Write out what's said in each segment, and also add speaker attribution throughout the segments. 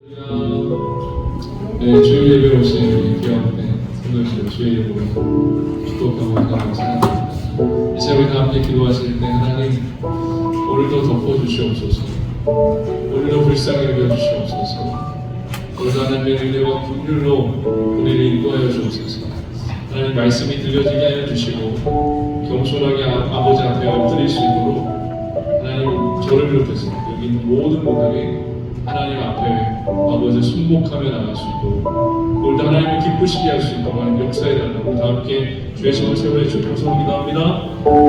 Speaker 1: 네, 주일 예배로 오신 우리 귀한 성도님들 주의 이름으로 축복하고 감사합니다. 이제 우리 다 함께 기도하실 때 하나님 오늘도 덮어주시옵소서, 오늘도 불쌍히 여겨주시옵소서, 오늘도 하나님의 은혜와 긍휼로 우리를 인도하여 주옵소서. 하나님 말씀이 들려지게 하여 주시고 겸손하게 아버지 앞에 엎드릴 수 있도록 하나님 저를 비롯해서 여기 있는 모든 분들이 하나님 앞에 아버지 순복하며 나갈 수 있도록 오늘도 하나님을 기쁘시게 할 수 있도록 하나님 역사에 달라고 다 함께 주의 손을 세워해 주옵소서. 기도합니다.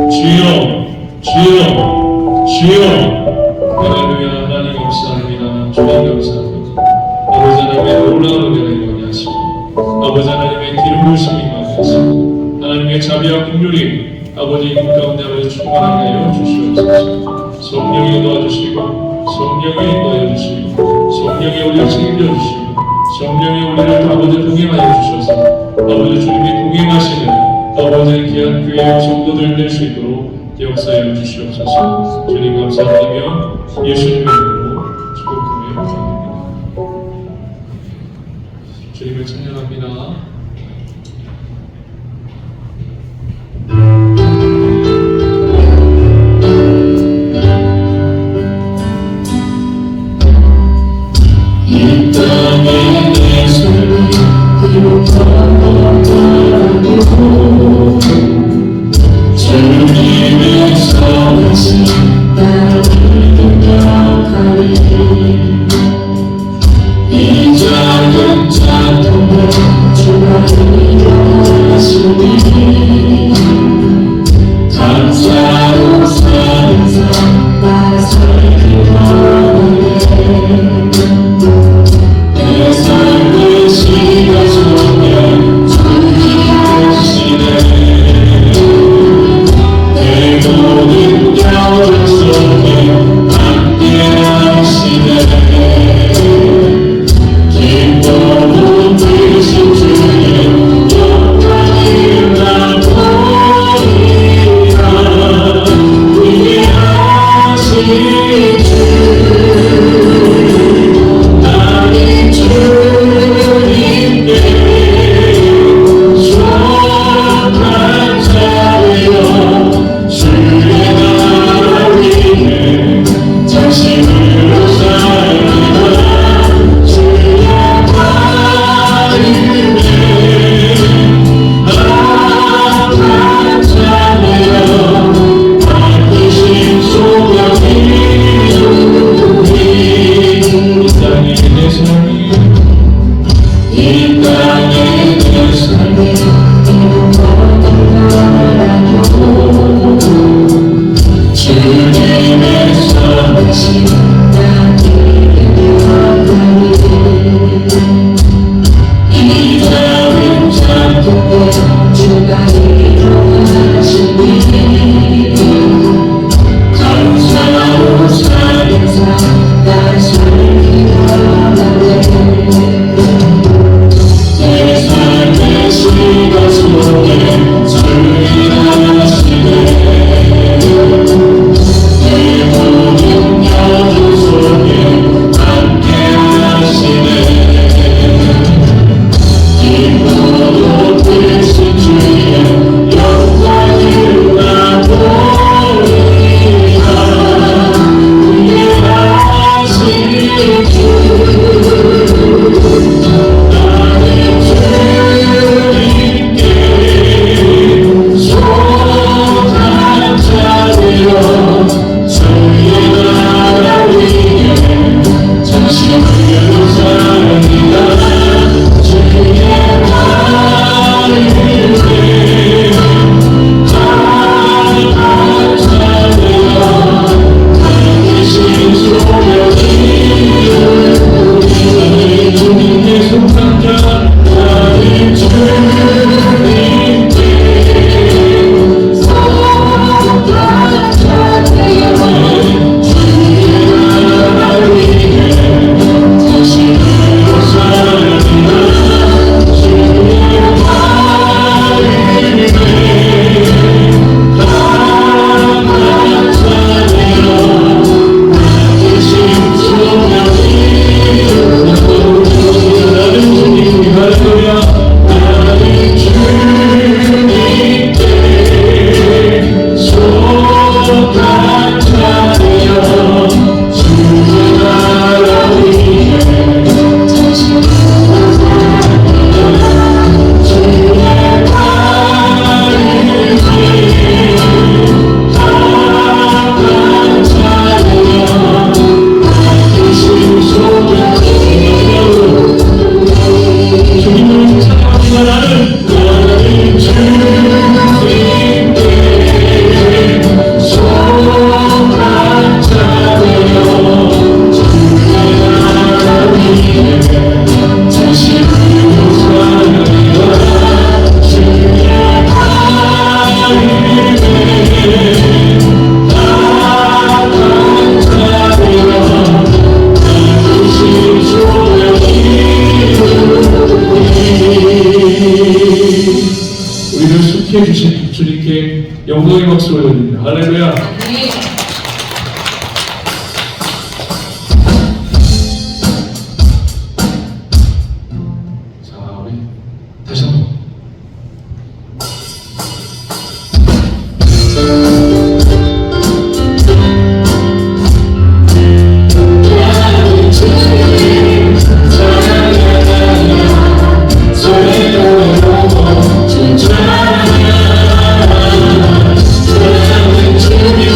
Speaker 1: 주여, 주여, 주여. 할렐루야. 하나님 감사합니다. 주님 감사합니다. 아버지 하나님의 놀라운 은혜가 임하게 하시고 아버지 하나님의 기름 부으심이 임하게 하시고 하나님의 자비와 긍휼이 아버지 이 가운데 아버지 충만하게 하여 주시옵소서. 성령이 도와주시고 성령이 인도하여 주시고 성령이 우리를 책임져 주시고 성령이 우리를 아버지 동행하여 주셔서 아버지 주님이 동행하시는 아버지 귀한 교회의 성도들 될 수 있도록 역사해 주시옵소서. 주님 감사드리며 예수님의 이름으로 축복하며 감사드립니다. 주님을 찬양합니다.
Speaker 2: 주님의 성신 나를 능력하여
Speaker 1: 영광의 박수 올려드립니다. 할렐루야.
Speaker 2: 아멘.
Speaker 1: 자, 우리 다시 한 번.
Speaker 3: To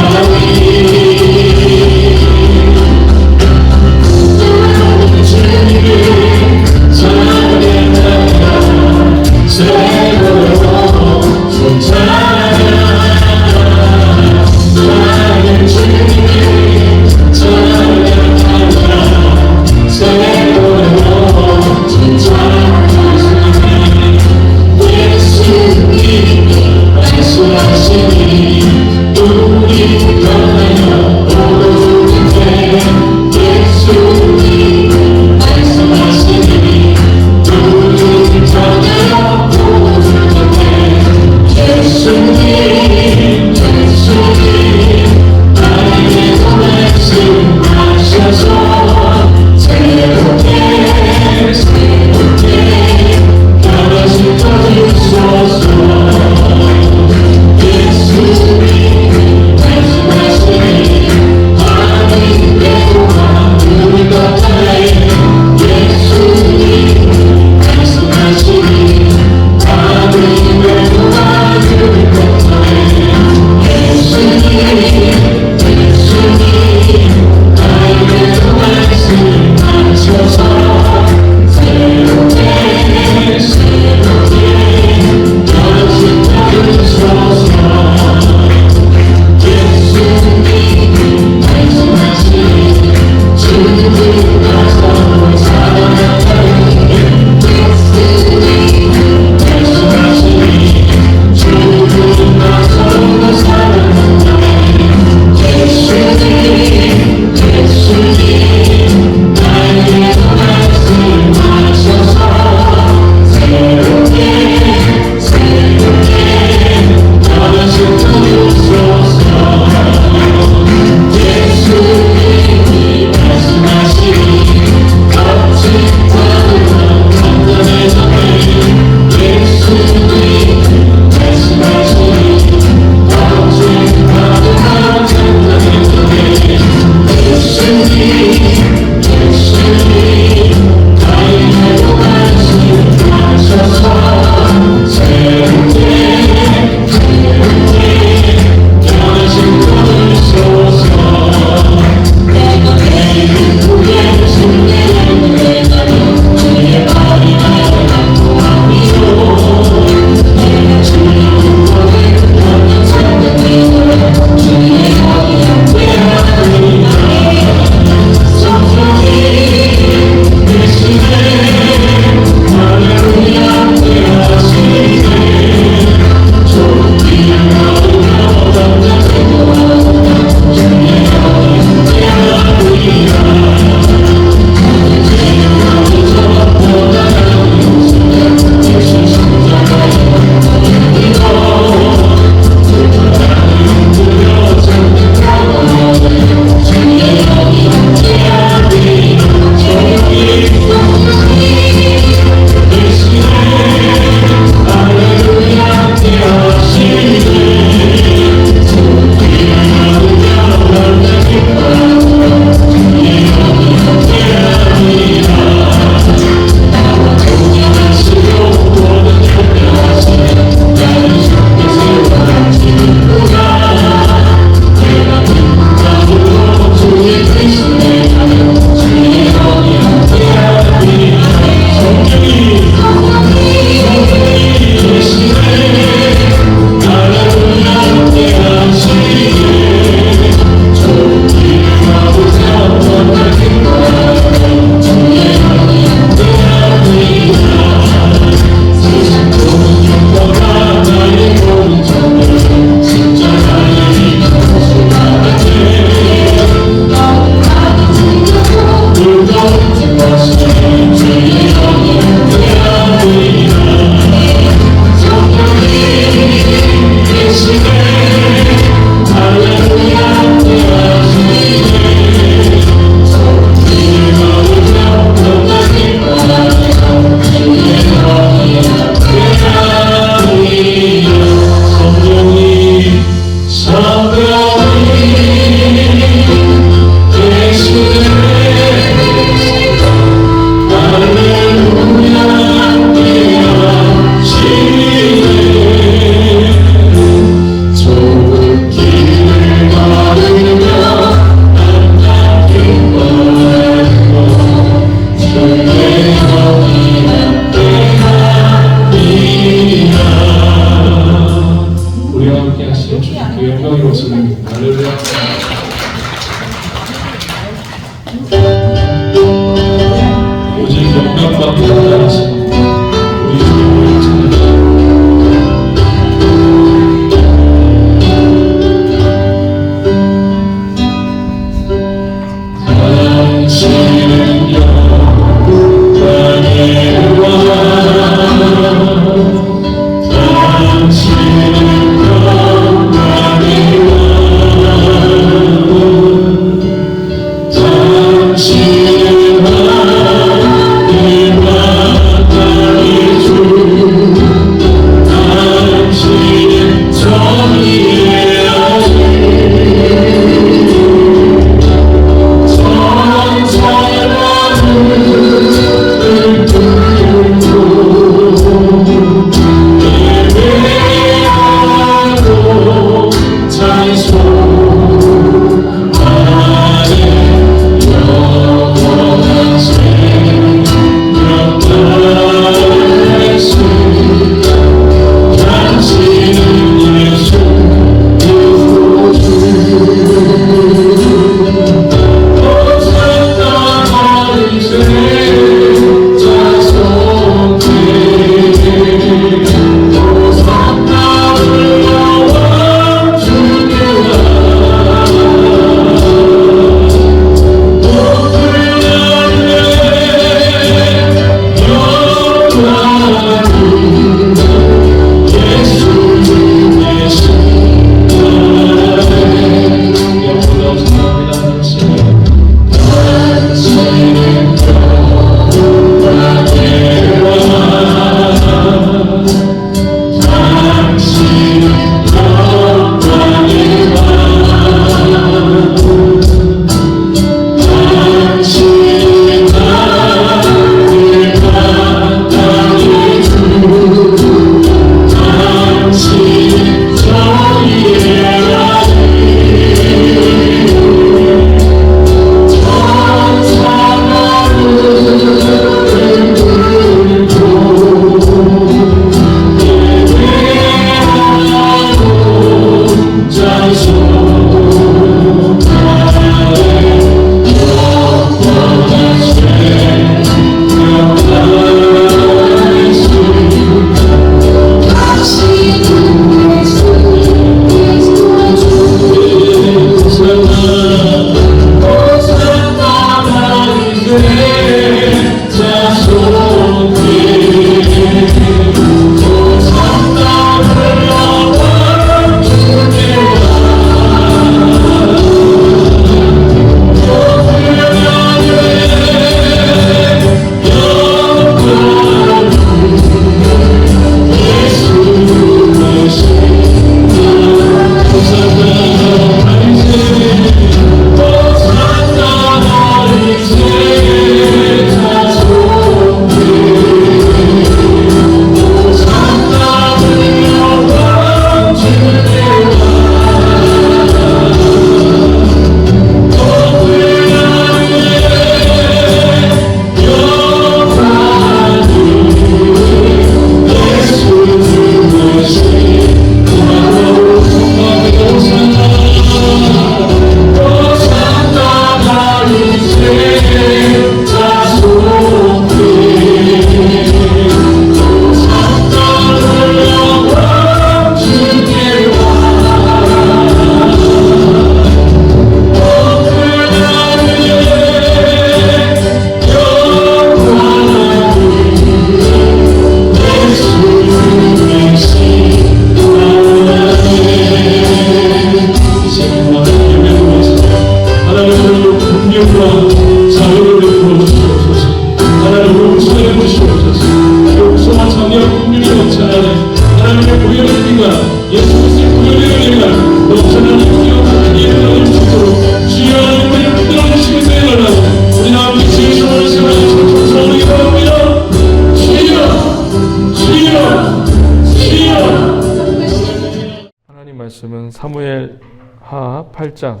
Speaker 2: 말씀은 사무엘 하 8장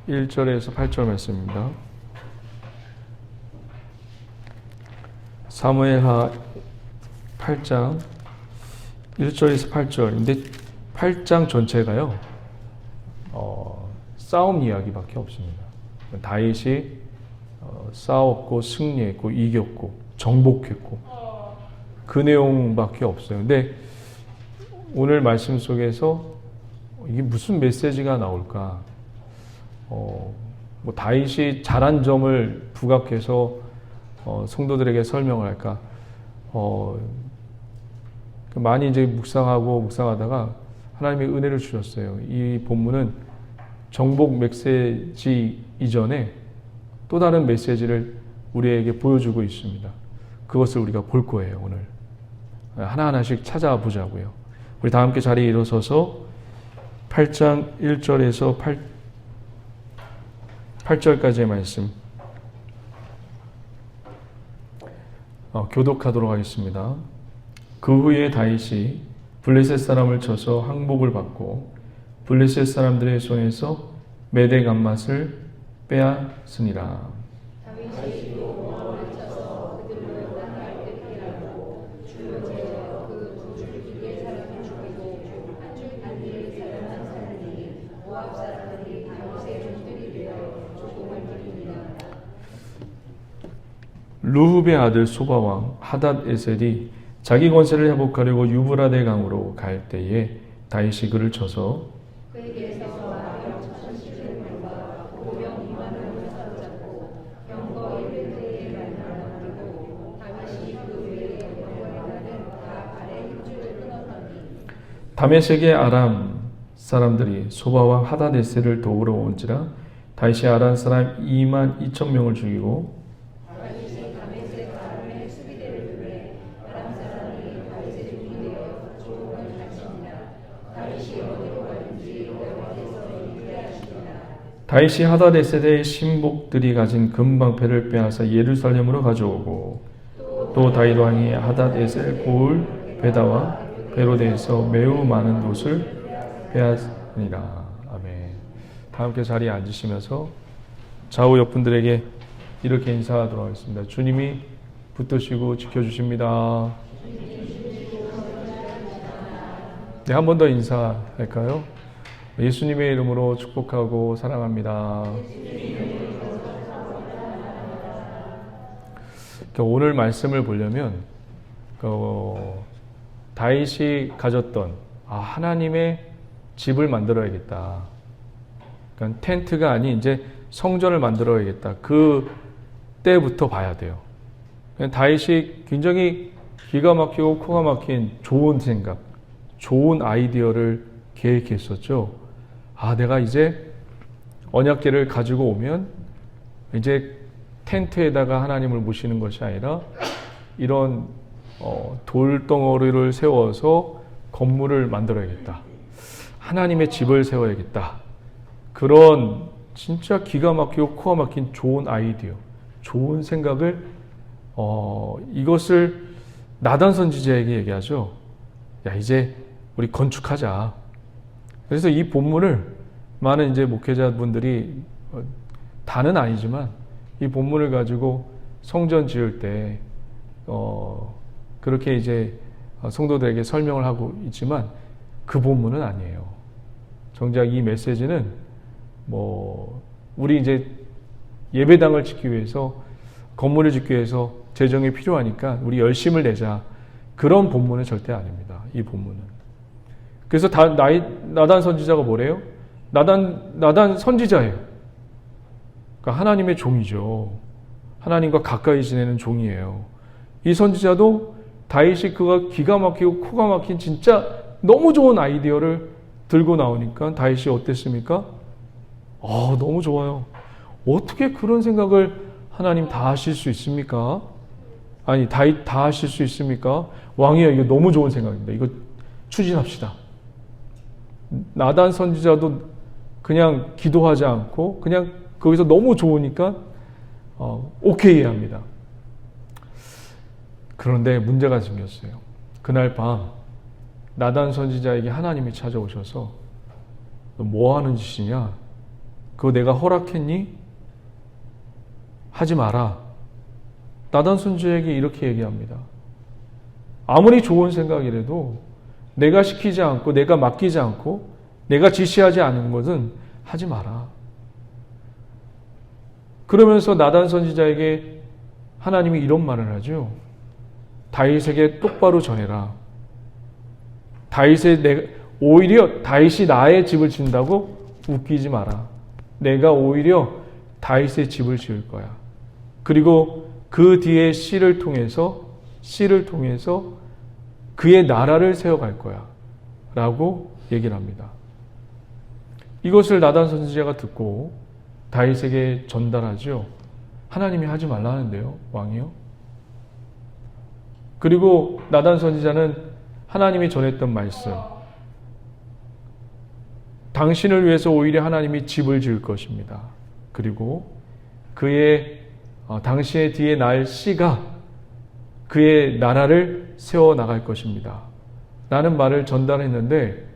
Speaker 2: 1절에서 8절 말씀입니다. 사무엘 하 8장 1절에서 8절. 근데 8장 전체가요, 싸움 이야기밖에 없습니다. 다윗이 싸웠고 승리했고 이겼고 정복했고 그 내용밖에 없어요. 근데 오늘 말씀 속에서 이게 무슨 메시지가 나올까? 뭐 다윗이 잘한 점을 부각해서 성도들에게 설명을 할까? 많이 이제 묵상하다가 하나님이 은혜를 주셨어요. 이 본문은 정복 메시지 이전에 또 다른 메시지를 우리에게 보여주고 있습니다. 그것을 우리가 볼 거예요, 오늘. 하나하나씩 찾아보자고요. 우리 다 함께 자리에 일어서서 8장 1절에서 8절까지의 말씀 교독하도록 하겠습니다. 그 후에 다윗이 블레셋 사람을 쳐서 항복을 받고 블레셋 사람들의 손에서 메대 감맛을 빼앗으니라. 루흡의 아들 소바왕 하닷 에셀이 자기 권세를 회복하려고 유브라데 강으로 갈 때에 다윗이 그를 쳐서 다메섹의 아람 사람들이 소바왕 하닷 에셀을 도우러 온지라 다윗이 아람 사람 2만 2천 명을 죽이고 다윗이 하닷에셀의 신복들이 가진 금방패를 빼앗아 예루살렘으로 가져오고 또 다윗 왕이 하닷에셀 고을 베다와 베로데에서 매우 많은 옷을 빼앗으니라. 아멘. 다 함께 자리에 앉으시면서 좌우 옆분들에게 이렇게 인사하도록 하겠습니다. 주님이 붙드시고 지켜주십니다. 네, 한 번 더 인사할까요? 예수님의 이름으로 축복하고 사랑합니다. 오늘 말씀을 보려면 다윗이 가졌던 하나님의 집을 만들어야겠다. 그러니까 텐트가 아닌 이제 성전을 만들어야겠다. 그 때부터 봐야 돼요. 다윗이 굉장히 기가 막히고 코가 막힌 좋은 생각, 좋은 아이디어를 계획했었죠. 내가 이제 언약궤를 가지고 오면 이제 텐트에다가 하나님을 모시는 것이 아니라 이런 돌덩어리를 세워서 건물을 만들어야겠다. 하나님의 집을 세워야겠다. 그런 진짜 기가 막히고 코가 막힌 좋은 아이디어, 좋은 생각을 이것을 나단 선지자에게 얘기하죠. 야, 이제 우리 건축하자. 그래서 이 본문을 많은 이제 목회자분들이 다는 아니지만 이 본문을 가지고 성전 지을 때 그렇게 이제 성도들에게 설명을 하고 있지만 그 본문은 아니에요. 정작 이 메시지는 우리 이제 예배당을 짓기 위해서 건물을 짓기 위해서 재정이 필요하니까 우리 열심을 내자. 그런 본문은 절대 아닙니다. 이 본문은. 그래서 나단 선지자가 뭐래요? 나단 선지자예요. 그러니까 하나님의 종이죠. 하나님과 가까이 지내는 종이에요. 이 선지자도 다윗이 그가 기가 막히고 코가 막힌 진짜 너무 좋은 아이디어를 들고 나오니까 다윗이 어땠습니까? 너무 좋아요. 어떻게 그런 생각을 하나님 다 하실 수 있습니까? 아니, 다윗 다 하실 수 있습니까? 왕이여, 이거 너무 좋은 생각입니다. 이거 추진합시다. 나단 선지자도 그냥 기도하지 않고 그냥 거기서 너무 좋으니까 오케이 합니다. 그런데 문제가 생겼어요. 그날 밤 나단 선지자에게 하나님이 찾아오셔서 너 뭐 하는 짓이냐? 그거 내가 허락했니? 하지 마라. 나단 선지자에게 이렇게 얘기합니다. 아무리 좋은 생각이라도 내가 시키지 않고 내가 맡기지 않고 내가 지시하지 않은 것은 하지 마라. 그러면서 나단 선지자에게 하나님이 이런 말을 하죠. 다윗에게 똑바로 전해라. 오히려 다윗이 나의 집을 짓는다고 웃기지 마라. 내가 오히려 다윗의 집을 지을 거야. 그리고 그 뒤에 씨를 통해서 그의 나라를 세워갈 거야. 라고 얘기를 합니다. 이것을 나단 선지자가 듣고 다윗에게 전달하죠. 하나님이 하지 말라는데요, 왕이요. 그리고 나단 선지자는 하나님이 전했던 말씀, 당신을 위해서 오히려 하나님이 집을 지을 것입니다. 그리고 당신의 뒤에 날 씨가 그의 나라를 세워나갈 것입니다. 라는 말을 전달했는데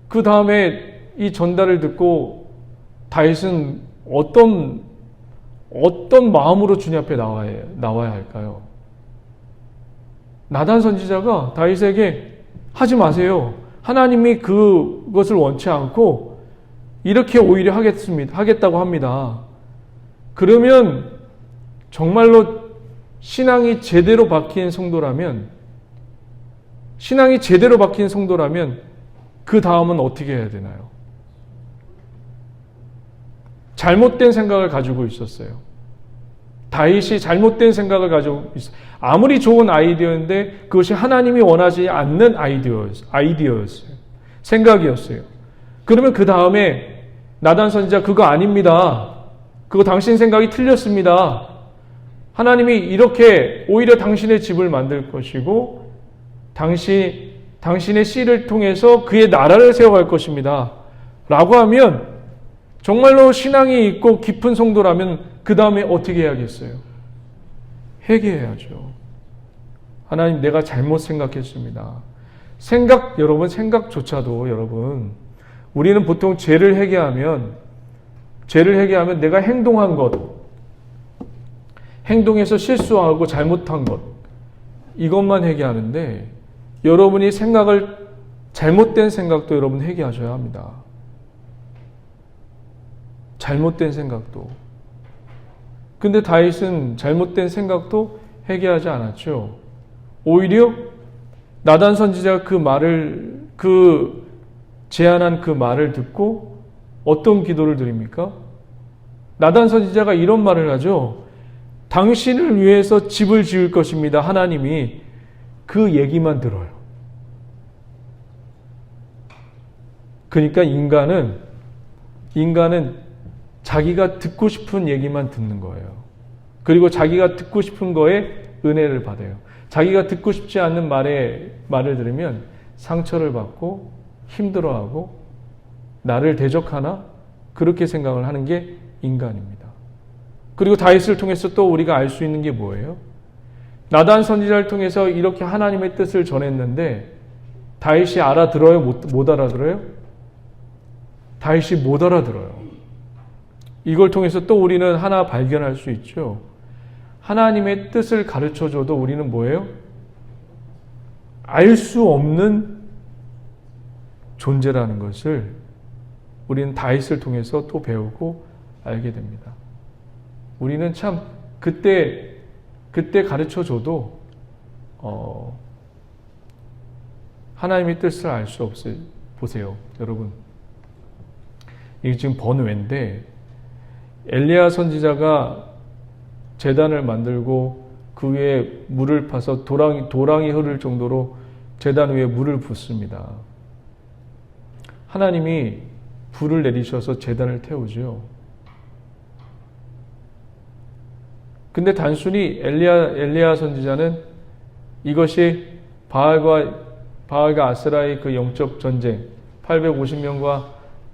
Speaker 2: 그 다음에 이 전달을 듣고 다윗은 어떤 마음으로 주님 앞에 나와야 할까요? 나단 선지자가 다윗에게 하지 마세요. 하나님이 그것을 원치 않고 이렇게 오히려 하겠다고 합니다. 그러면 정말로 신앙이 제대로 박힌 성도라면 그 다음은 어떻게 해야 되나요? 잘못된 생각을 가지고 있었어요. 다윗이 잘못된 생각을 가지고 있어요. 아무리 좋은 아이디어인데 그것이 하나님이 원하지 않는 아이디어였어요. 생각이었어요. 그러면 그 다음에 나단 선지자 그거 아닙니다. 그거 당신 생각이 틀렸습니다. 하나님이 이렇게 오히려 당신의 집을 만들 것이고 당신의 씨를 통해서 그의 나라를 세워갈 것입니다. 라고 하면 정말로 신앙이 있고 깊은 성도라면 그 다음에 어떻게 해야겠어요? 회개해야죠. 하나님 내가 잘못 생각했습니다. 생각조차도 여러분 우리는 보통 죄를 회개하면 내가 행동해서 실수하고 잘못한 것 이것만 회개하는데 여러분이 잘못된 생각도 여러분 회개하셔야 합니다. 잘못된 생각도. 근데 다윗은 잘못된 생각도 회개하지 않았죠. 오히려 나단 선지자가 제안한 그 말을 듣고 어떤 기도를 드립니까? 나단 선지자가 이런 말을 하죠. 당신을 위해서 집을 지을 것입니다. 하나님이 그 얘기만 들어요. 그러니까 인간은 자기가 듣고 싶은 얘기만 듣는 거예요. 그리고 자기가 듣고 싶은 거에 은혜를 받아요. 자기가 듣고 싶지 않는 말을 들으면 상처를 받고 힘들어하고 나를 대적하나 그렇게 생각을 하는 게 인간입니다. 그리고 다윗을 통해서 또 우리가 알 수 있는 게 뭐예요? 나단 선지자를 통해서 이렇게 하나님의 뜻을 전했는데 다윗이 알아들어요? 못 알아들어요? 다윗이 못 알아들어요. 이걸 통해서 또 우리는 하나 발견할 수 있죠. 하나님의 뜻을 가르쳐줘도 우리는 뭐예요? 알 수 없는 존재라는 것을 우리는 다윗을 통해서 또 배우고 알게 됩니다. 우리는 참 그때 가르쳐줘도 하나님의 뜻을 알 수 없어요. 보세요, 여러분. 이게 지금 번외인데 엘리야 선지자가 제단을 만들고 그 위에 물을 파서 도랑이 흐를 정도로 제단 위에 물을 붓습니다. 하나님이 불을 내리셔서 제단을 태우죠. 근데 단순히 엘리야 선지자는 이것이 바알과 아세라의 그 영적 전쟁, 850명과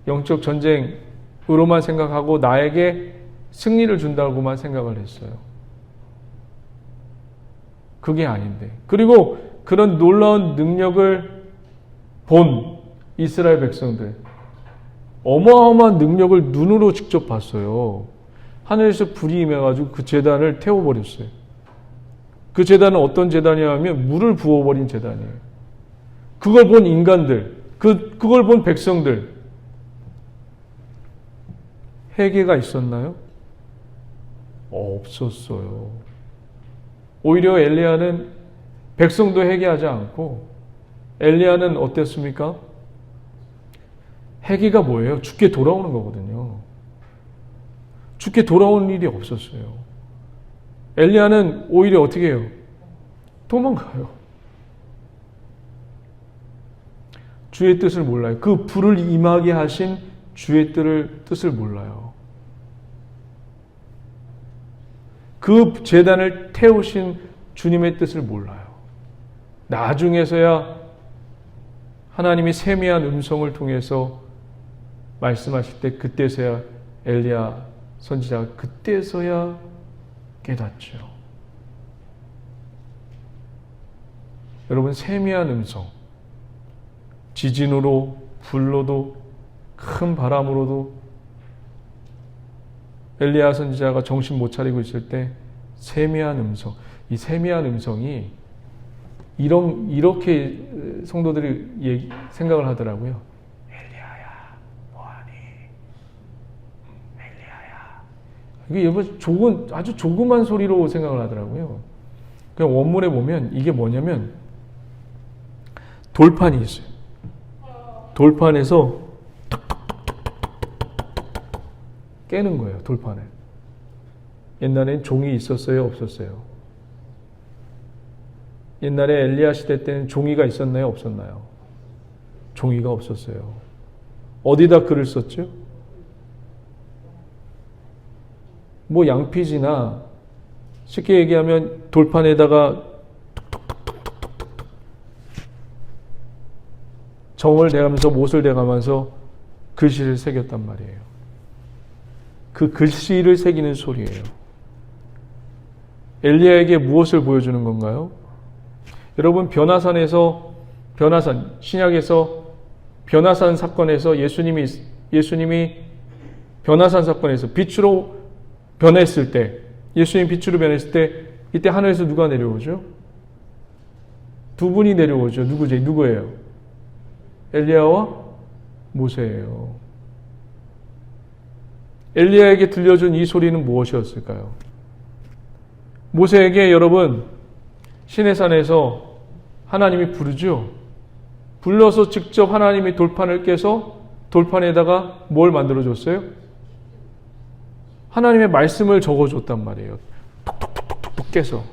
Speaker 2: 영적 전쟁으로만 생각하고 나에게 승리를 준다고만 생각을 했어요. 그게 아닌데. 그리고 그런 놀라운 능력을 본 이스라엘 백성들, 어마어마한 능력을 눈으로 직접 봤어요. 하늘에서 불이 임해가지고 그 제단을 태워버렸어요. 그 제단은 어떤 제단이냐면 물을 부어버린 제단이에요. 그걸 본 인간들, 그걸 본 백성들, 회개가 있었나요? 없었어요. 오히려 엘리야는 백성도 회개하지 않고, 엘리야는 어땠습니까? 회개가 뭐예요? 죽게 돌아오는 거거든요. 죽게 돌아오는 일이 없었어요. 엘리야는 오히려 어떻게 해요? 도망가요. 주의 뜻을 몰라요. 그 불을 임하게 하신 주의 뜻을 몰라요. 그 제단을 태우신 주님의 뜻을 몰라요. 나중에서야 하나님이 세미한 음성을 통해서 말씀하실 때 그때서야 엘리야 선지자가 그때서야 깨닫죠. 여러분, 세미한 음성, 지진으로, 불로도, 큰 바람으로도 엘리야 선지자가 정신 못 차리고 있을 때 세미한 음성, 이 세미한 음성이 이렇게 성도들이 생각을 하더라고요. 엘리야야, 뭐하니? 엘리야야. 이게 여러분 아주 조그만 소리로 생각을 하더라고요. 그냥 원문에 보면 이게 뭐냐면 돌판이 있어요. 돌판에서 깨는 거예요. 돌판을. 옛날엔 종이 있었어요? 없었어요? 옛날에 엘리야 시대 때는 종이가 있었나요? 없었나요? 종이가 없었어요. 어디다 글을 썼죠? 뭐 양피지나 쉽게 얘기하면 돌판에다가 툭툭툭툭툭툭 정을 대가면서 못을 대가면서 글씨를 새겼단 말이에요. 그 글씨를 새기는 소리예요. 엘리야에게 무엇을 보여주는 건가요? 여러분, 신약에서 변화산 사건에서 예수님이 변화산 사건에서 빛으로 변했을 때, 예수님 빛으로 변했을 때, 이때 하늘에서 누가 내려오죠? 두 분이 내려오죠. 누구예요? 엘리야와 모세예요. 엘리야에게 들려준 이 소리는 무엇이었을까요? 모세에게 여러분, 시내산에서 하나님이 부르죠. 불러서 직접 하나님이 돌판을 깨서 돌판에다가 뭘 만들어줬어요? 하나님의 말씀을 적어줬단 말이에요. 톡톡톡톡톡 깨서.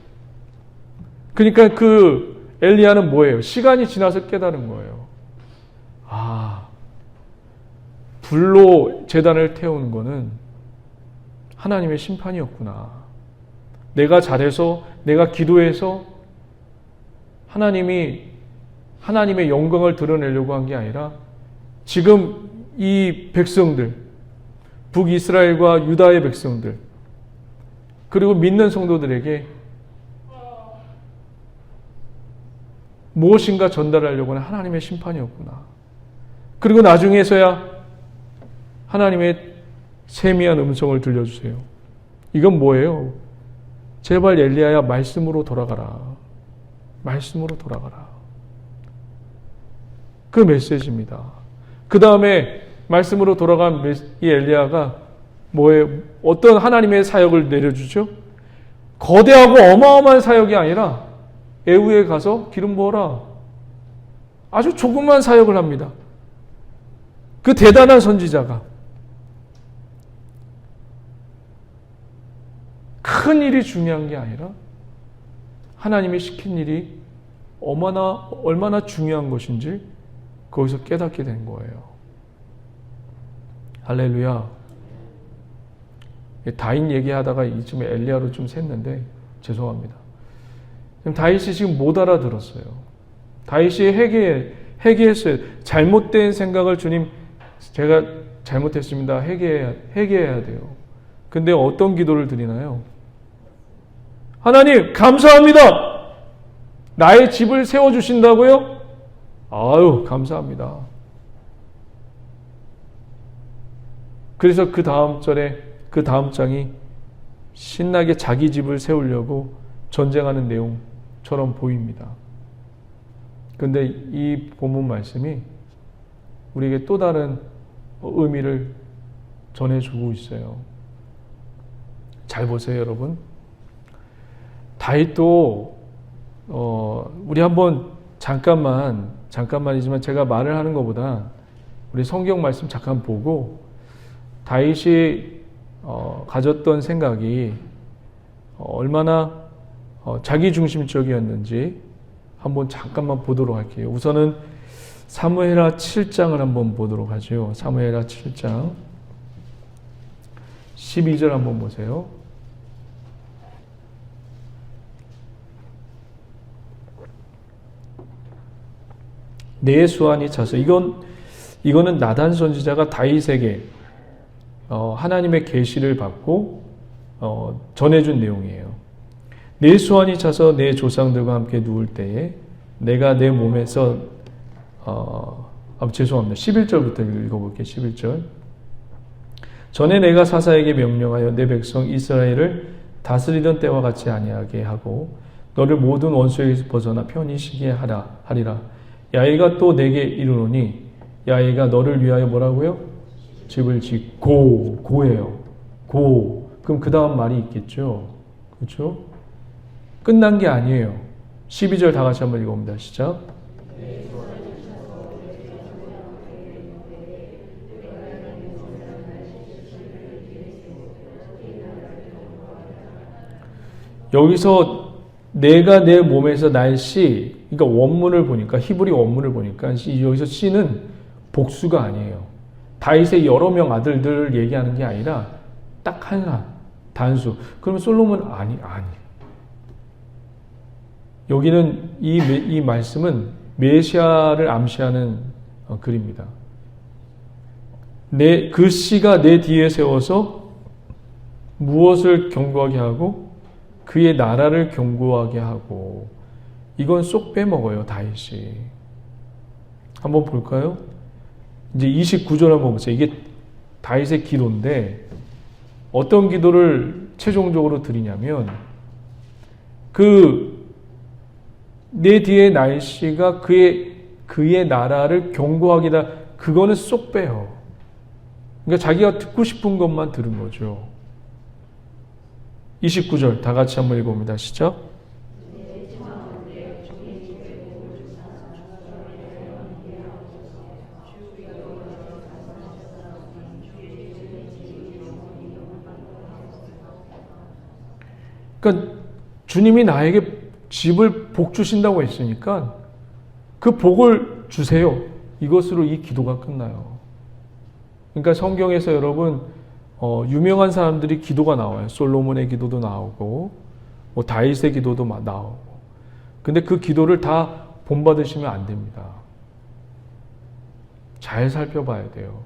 Speaker 2: 그러니까 그 엘리야는 뭐예요? 시간이 지나서 깨달은 거예요. 불로 제단을 태우는 거는 하나님의 심판이었구나. 내가 잘해서, 내가 기도해서 하나님의 영광을 드러내려고 한 게 아니라 지금 이 백성들, 북이스라엘과 유다의 백성들, 그리고 믿는 성도들에게 무엇인가 전달하려고 하는 하나님의 심판이었구나. 그리고 나중에서야 하나님의 세미한 음성을 들려주세요. 이건 뭐예요? 제발 엘리야야, 말씀으로 돌아가라. 말씀으로 돌아가라. 그 메시지입니다. 그 다음에 말씀으로 돌아간 이 엘리야가 뭐예요? 어떤 하나님의 사역을 내려주죠? 거대하고 어마어마한 사역이 아니라 애우에 가서 기름 부어라. 아주 조그만 사역을 합니다. 그 대단한 선지자가 큰 일이 중요한 게 아니라 하나님이 시킨 일이 얼마나 중요한 것인지 거기서 깨닫게 된 거예요. 할렐루야. 다윗 얘기하다가 이쯤에 엘리야로 좀 샜는데 죄송합니다. 지금 다윗이 지금 못 알아들었어요. 다윗이 회개했어요. 잘못된 생각을 주님, 제가 잘못했습니다. 회개해야 돼요. 근데 어떤 기도를 드리나요? 하나님, 감사합니다. 나의 집을 세워주신다고요? 아유, 감사합니다. 그래서 그 다음 절에, 그 다음 장이 신나게 자기 집을 세우려고 전쟁하는 내용처럼 보입니다. 그런데 이 본문 말씀이 우리에게 또 다른 의미를 전해주고 있어요. 잘 보세요, 여러분. 다윗도 우리 한번 잠깐만이지만 제가 말을 하는 것보다 우리 성경 말씀 잠깐 보고 다윗이 가졌던 생각이 얼마나 자기 중심적이었는지 한번 잠깐만 보도록 할게요. 우선은 사무엘하 7장을 한번 보도록 하죠. 사무엘하 7장 12절 한번 보세요. 내 수완이 차서 이거는 나단 선지자가 다윗에게 하나님의 계시를 받고 전해준 내용이에요. 내 수완이 차서 내 조상들과 함께 누울 때에 내가 내 몸에서 죄송합니다. 11절부터 읽어볼게요. 11절. 전에 내가 사사에게 명령하여 내 백성 이스라엘을 다스리던 때와 같이 아니하게 하고 너를 모든 원수에게서 벗어나 편히 쉬게 하리라. 야훼가 또 내게 이르노니 야훼가 너를 위하여 뭐라고요? 집을 짓고 고예요. 고. 그럼 그 다음 말이 있겠죠. 그렇죠? 끝난 게 아니에요. 12절 다 같이 한번 읽어봅니다. 시작. 여기서 내가 내 몸에서 날씨, 그러니까 원문을 보니까 히브리 원문을 보니까 여기서 씨는 복수가 아니에요. 다윗의 여러 명 아들들을 얘기하는 게 아니라 딱 하나, 단수. 그러면 솔로몬 아니. 여기는 이 말씀은 메시아를 암시하는 글입니다. 그 씨가 내 뒤에 세워서 무엇을 견고하게 하고 그의 나라를 견고하게 하고, 이건 쏙 빼먹어요, 다윗이. 한번 볼까요? 이제 29절 한번 보세요. 이게 다윗의 기도인데 어떤 기도를 최종적으로 드리냐면 내 뒤에 날씨가 그의 나라를 견고하게다. 그거는 쏙 빼요. 그러니까 자기가 듣고 싶은 것만 들은 거죠. 29절 다 같이 한번 읽어봅니다. 시작. 그러니까 주님이 나에게 집을 복 주신다고 했으니까 그 복을 주세요. 이것으로 이 기도가 끝나요. 그러니까 성경에서 여러분 유명한 사람들이 기도가 나와요. 솔로몬의 기도도 나오고 뭐 다윗의 기도도 나오고. 근데 그 기도를 다 본받으시면 안 됩니다. 잘 살펴봐야 돼요.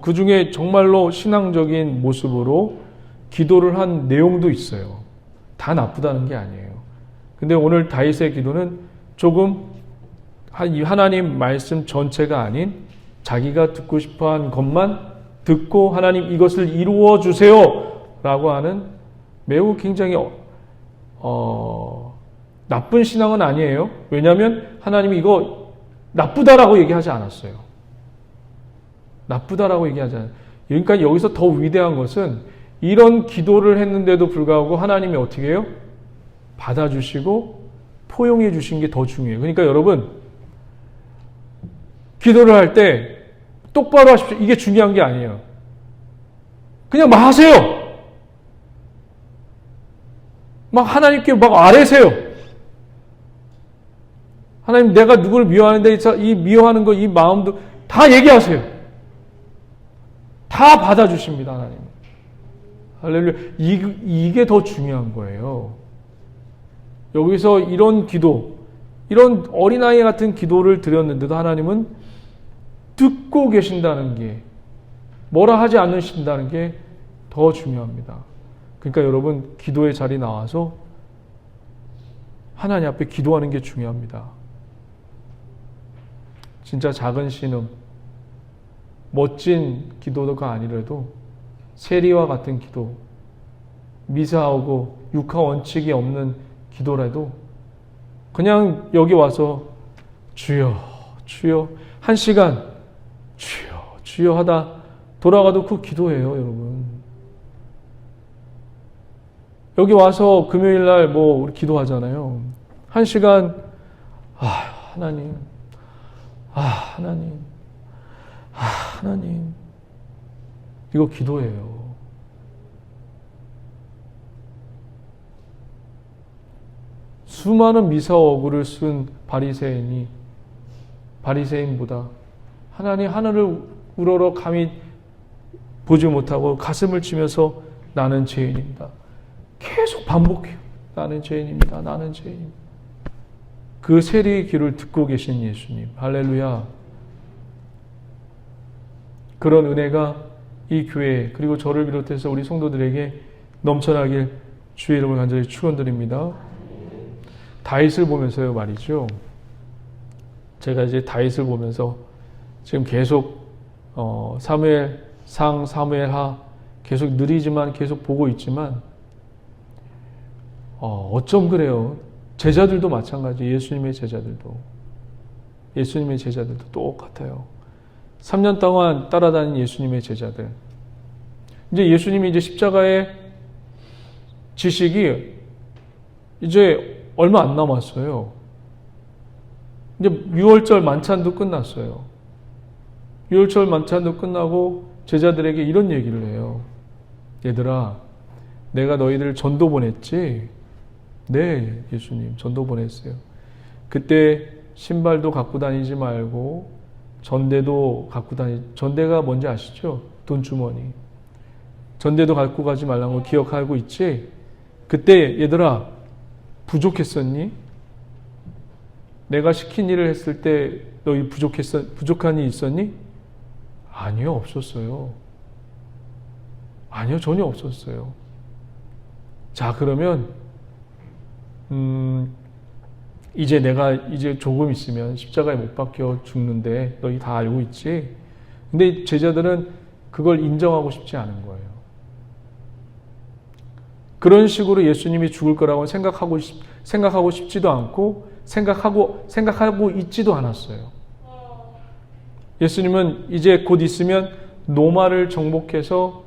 Speaker 2: 그 중에 정말로 신앙적인 모습으로 기도를 한 내용도 있어요. 다 나쁘다는 게 아니에요. 근데 오늘 다윗의 기도는 조금 하나님 말씀 전체가 아닌 자기가 듣고 싶어한 것만 듣고 하나님 이것을 이루어 주세요 라고 하는 매우 굉장히 나쁜 신앙은 아니에요. 왜냐하면 하나님이 이거 나쁘다라고 얘기하지 않았어요. 나쁘다라고 얘기하지 않아요. 그러니까 여기서 더 위대한 것은 이런 기도를 했는데도 불구하고 하나님이 어떻게 해요? 받아주시고 포용해 주신 게 더 중요해요. 그러니까 여러분 기도를 할 때 똑바로 하십시오. 이게 중요한 게 아니에요. 그냥 막 하세요. 막 하나님께 막 아뢰세요. 하나님 내가 누구를 미워하는데 이 미워하는 거 이 마음도 다 얘기하세요. 다 받아주십니다. 하나님. 할렐루야. 이게 더 중요한 거예요. 여기서 이런 기도, 이런 어린아이 같은 기도를 드렸는데도 하나님은 듣고 계신다는 게, 뭐라 하지 않으신다는 게 더 중요합니다. 그러니까 여러분 기도의 자리 나와서 하나님 앞에 기도하는 게 중요합니다. 진짜 작은 신음, 멋진 기도가 아니라도 세리와 같은 기도, 미사하고 육하 원칙이 없는 기도라도 그냥 여기 와서 주여 주여 한 시간 주여 주여 하다 돌아가도 그 기도예요, 여러분. 여기 와서 금요일날 뭐 우리 기도하잖아요. 한 시간 하나님 하나님 하나님 이거 기도예요. 수많은 미사어구를 쓴 바리새인보다 하나님 하늘을 우러러 감히 보지 못하고 가슴을 치면서 나는 죄인입니다. 계속 반복해요. 나는 죄인입니다. 나는 죄인입니다. 그 세리의 기를 듣고 계신 예수님. 할렐루야. 그런 은혜가 이 교회 그리고 저를 비롯해서 우리 성도들에게 넘쳐나길 주의 이름을 간절히 축원드립니다. 다윗을 보면서요 말이죠. 제가 이제 다윗을 보면서 지금 계속 사무엘상, 사무엘하 계속 느리지만 계속 보고 있지만 어쩜 그래요. 제자들도 마찬가지. 예수님의 제자들도 똑같아요. 3년 동안 따라다닌 예수님의 제자들. 이제 예수님이 이제 십자가의 지식이 이제 얼마 안 남았어요. 이제 6월절 만찬도 끝났어요. 6월절 만찬도 끝나고 제자들에게 이런 얘기를 해요. 얘들아, 내가 너희들 전도 보냈지? 네, 예수님 전도 보냈어요. 그때 신발도 갖고 다니지 말고 전대도 갖고 전대가 뭔지 아시죠? 돈주머니. 전대도 갖고 가지 말라는 거 기억하고 있지? 그때 얘들아 부족했었니? 내가 시킨 일을 했을 때 너희 부족한 일이 있었니? 아니요, 없었어요. 아니요, 전혀 없었어요. 자, 그러면 이제 내가 이제 조금 있으면 십자가에 못 박혀 죽는데 너희 다 알고 있지? 근데 제자들은 그걸 인정하고 싶지 않은 거예요. 그런 식으로 예수님이 죽을 거라고 생각하고 싶지도 않고 생각하고 있지도 않았어요. 예수님은 이제 곧 있으면 로마를 정복해서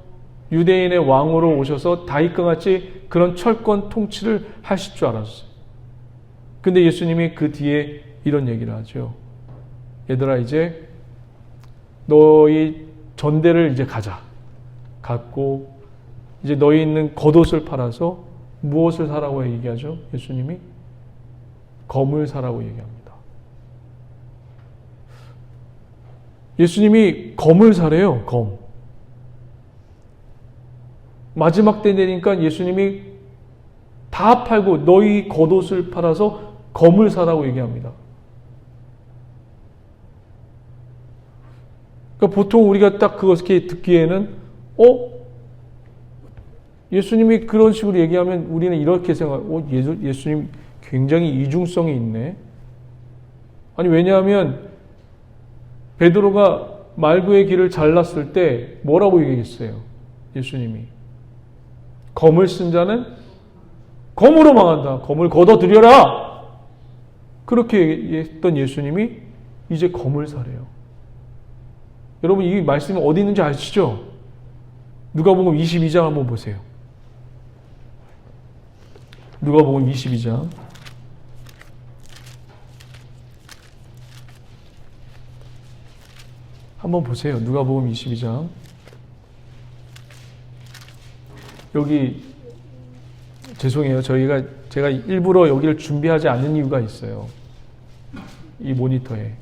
Speaker 2: 유대인의 왕으로 오셔서 다윗과 같이 그런 철권 통치를 하실 줄 알았어요. 근데 예수님이 그 뒤에 이런 얘기를 하죠. 얘들아, 이제 너희 전대를 이제 갖고 이제 너희 있는 겉옷을 팔아서 무엇을 사라고 얘기하죠? 예수님이 검을 사라고 얘기합니다. 예수님이 검을 사래요. 검. 마지막 때 되니까 예수님이 다 팔고 너희 겉옷을 팔아서 검을 사라고 얘기합니다. 그러니까 보통 우리가 딱 그것을 듣기에는 예수님이 그런 식으로 얘기하면 우리는 이렇게 예수님 굉장히 이중성이 있네. 아니, 왜냐하면 베드로가 말구의 길을 잘랐을 때 뭐라고 얘기했어요? 예수님이 검을 쓴 자는 검으로 망한다. 검을 걷어들여라. 그렇게 했던 예수님이 이제 검을 사래요. 여러분, 이 말씀이 어디 있는지 아시죠? 누가복음 22장 한번 보세요. 누가복음 22장. 한번 보세요. 누가복음 22장. 여기 죄송해요. 제가 일부러 여기를 준비하지 않는 이유가 있어요. 이 모니터에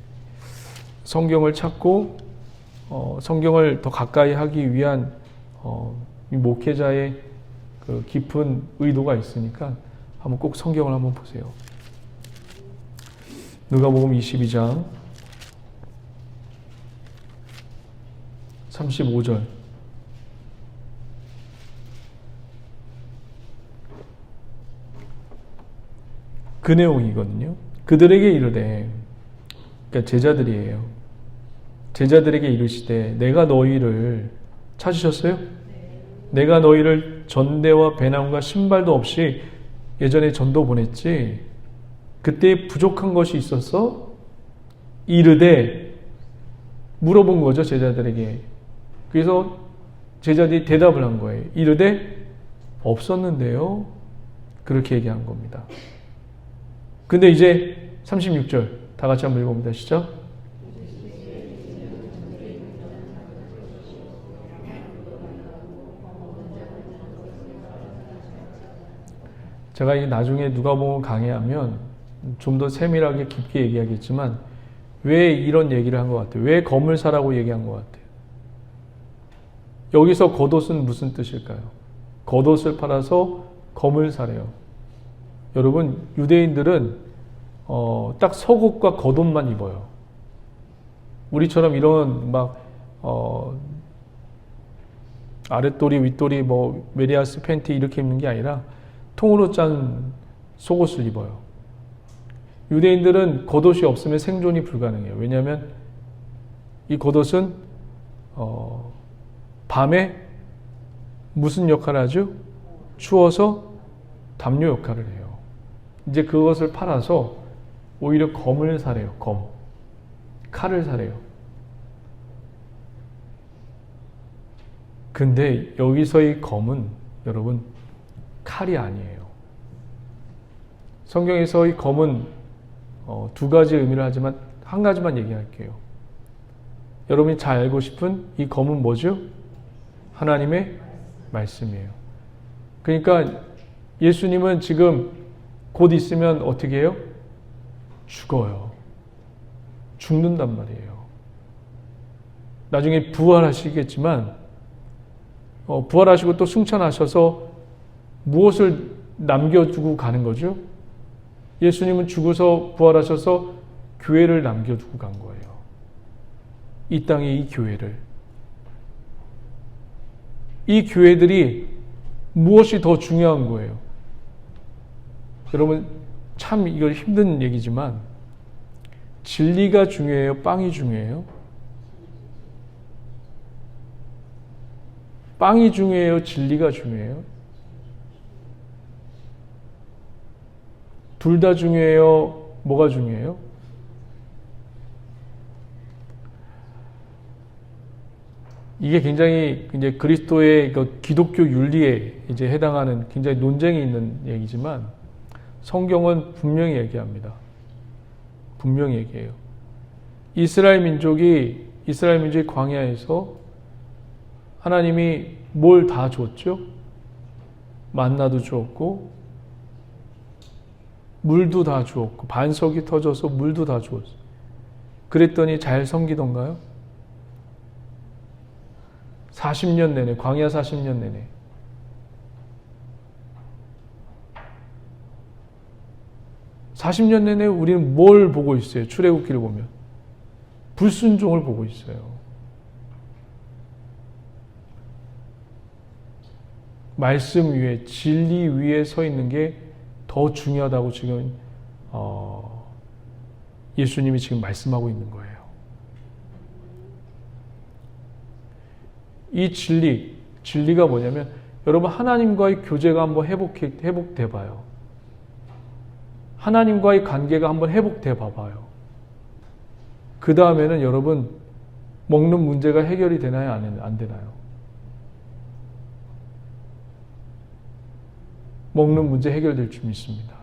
Speaker 2: 성경을 찾고 성경을 더 가까이 하기 위한 이 목회자의 그 깊은 의도가 있으니까 한번 꼭 성경을 한번 보세요. 누가복음 22장 35절. 그 내용이거든요. 그들에게 이르되, 그러니까 제자들이에요. 제자들에게 이르시되 내가 너희를 찾으셨어요? 내가 너희를 전대와 배낭과 신발도 없이 예전에 전도 보냈지. 그때 부족한 것이 있었어? 이르되 물어본 거죠, 제자들에게. 그래서 제자들이 대답을 한 거예요. 이르되 없었는데요. 그렇게 얘기한 겁니다. 근데 이제 36절 다 같이 한번 읽어봅니다. 시작. 제가 이 나중에 누가복음 강의하면 좀 더 세밀하게 깊게 얘기하겠지만 왜 이런 얘기를 한 것 같아요? 왜 검을 사라고 얘기한 것 같아요? 여기서 겉옷은 무슨 뜻일까요? 겉옷을 팔아서 검을 사래요. 여러분, 유대인들은 딱 속옷과 겉옷만 입어요. 우리처럼 이런 아랫도리, 윗도리, 메리아스 팬티 이렇게 입는 게 아니라 통으로 짠 속옷을 입어요. 유대인들은 겉옷이 없으면 생존이 불가능해요. 왜냐하면 이 겉옷은 밤에 무슨 역할을 하죠? 추워서 담요 역할을 해요. 이제 그것을 팔아서 오히려 검을 사래요. 검. 칼을 사래요. 근데 여기서의 검은 여러분 칼이 아니에요. 성경에서의 검은 두 가지 의미를 하지만 한 가지만 얘기할게요. 여러분이 잘 알고 싶은 이 검은 뭐죠? 하나님의 말씀이에요. 그러니까 예수님은 지금 곧 있으면 어떻게 해요? 죽어요. 죽는단 말이에요. 나중에 부활하시겠지만 부활하시고 또 승천하셔서 무엇을 남겨두고 가는 거죠? 예수님은 죽어서 부활하셔서 교회를 남겨두고 간 거예요. 이 땅의 이 교회를. 이 교회들이 무엇이 더 중요한 거예요? 여러분, 참 이거 힘든 얘기지만 진리가 중요해요? 빵이 중요해요? 빵이 중요해요? 진리가 중요해요? 둘 다 중요해요? 뭐가 중요해요? 이게 굉장히 이제 그리스도의 기독교 윤리에 이제 해당하는 굉장히 논쟁이 있는 얘기지만 성경은 분명히 얘기합니다. 분명히 얘기해요. 이스라엘 민족이 광야에서 하나님이 뭘 다 줬죠? 만나도 주었고 물도 다 주었고 반석이 터져서 물도 다 주었어요. 그랬더니 잘 섬기던가요? 40년 내내, 광야 40년 내내. 우리는 뭘 보고 있어요? 출애굽기를 보면. 불순종을 보고 있어요. 말씀 위에, 진리 위에 서 있는 게 더 중요하다고 지금 예수님이 지금 말씀하고 있는 거예요. 이 진리가 뭐냐면 여러분 하나님과의 교제가 한번 회복돼 봐요. 하나님과의 관계가 한번 회복돼 봐봐요. 그 다음에는 여러분 먹는 문제가 해결이 되나요? 안 되나요? 먹는 문제 해결될 줄 믿습니다.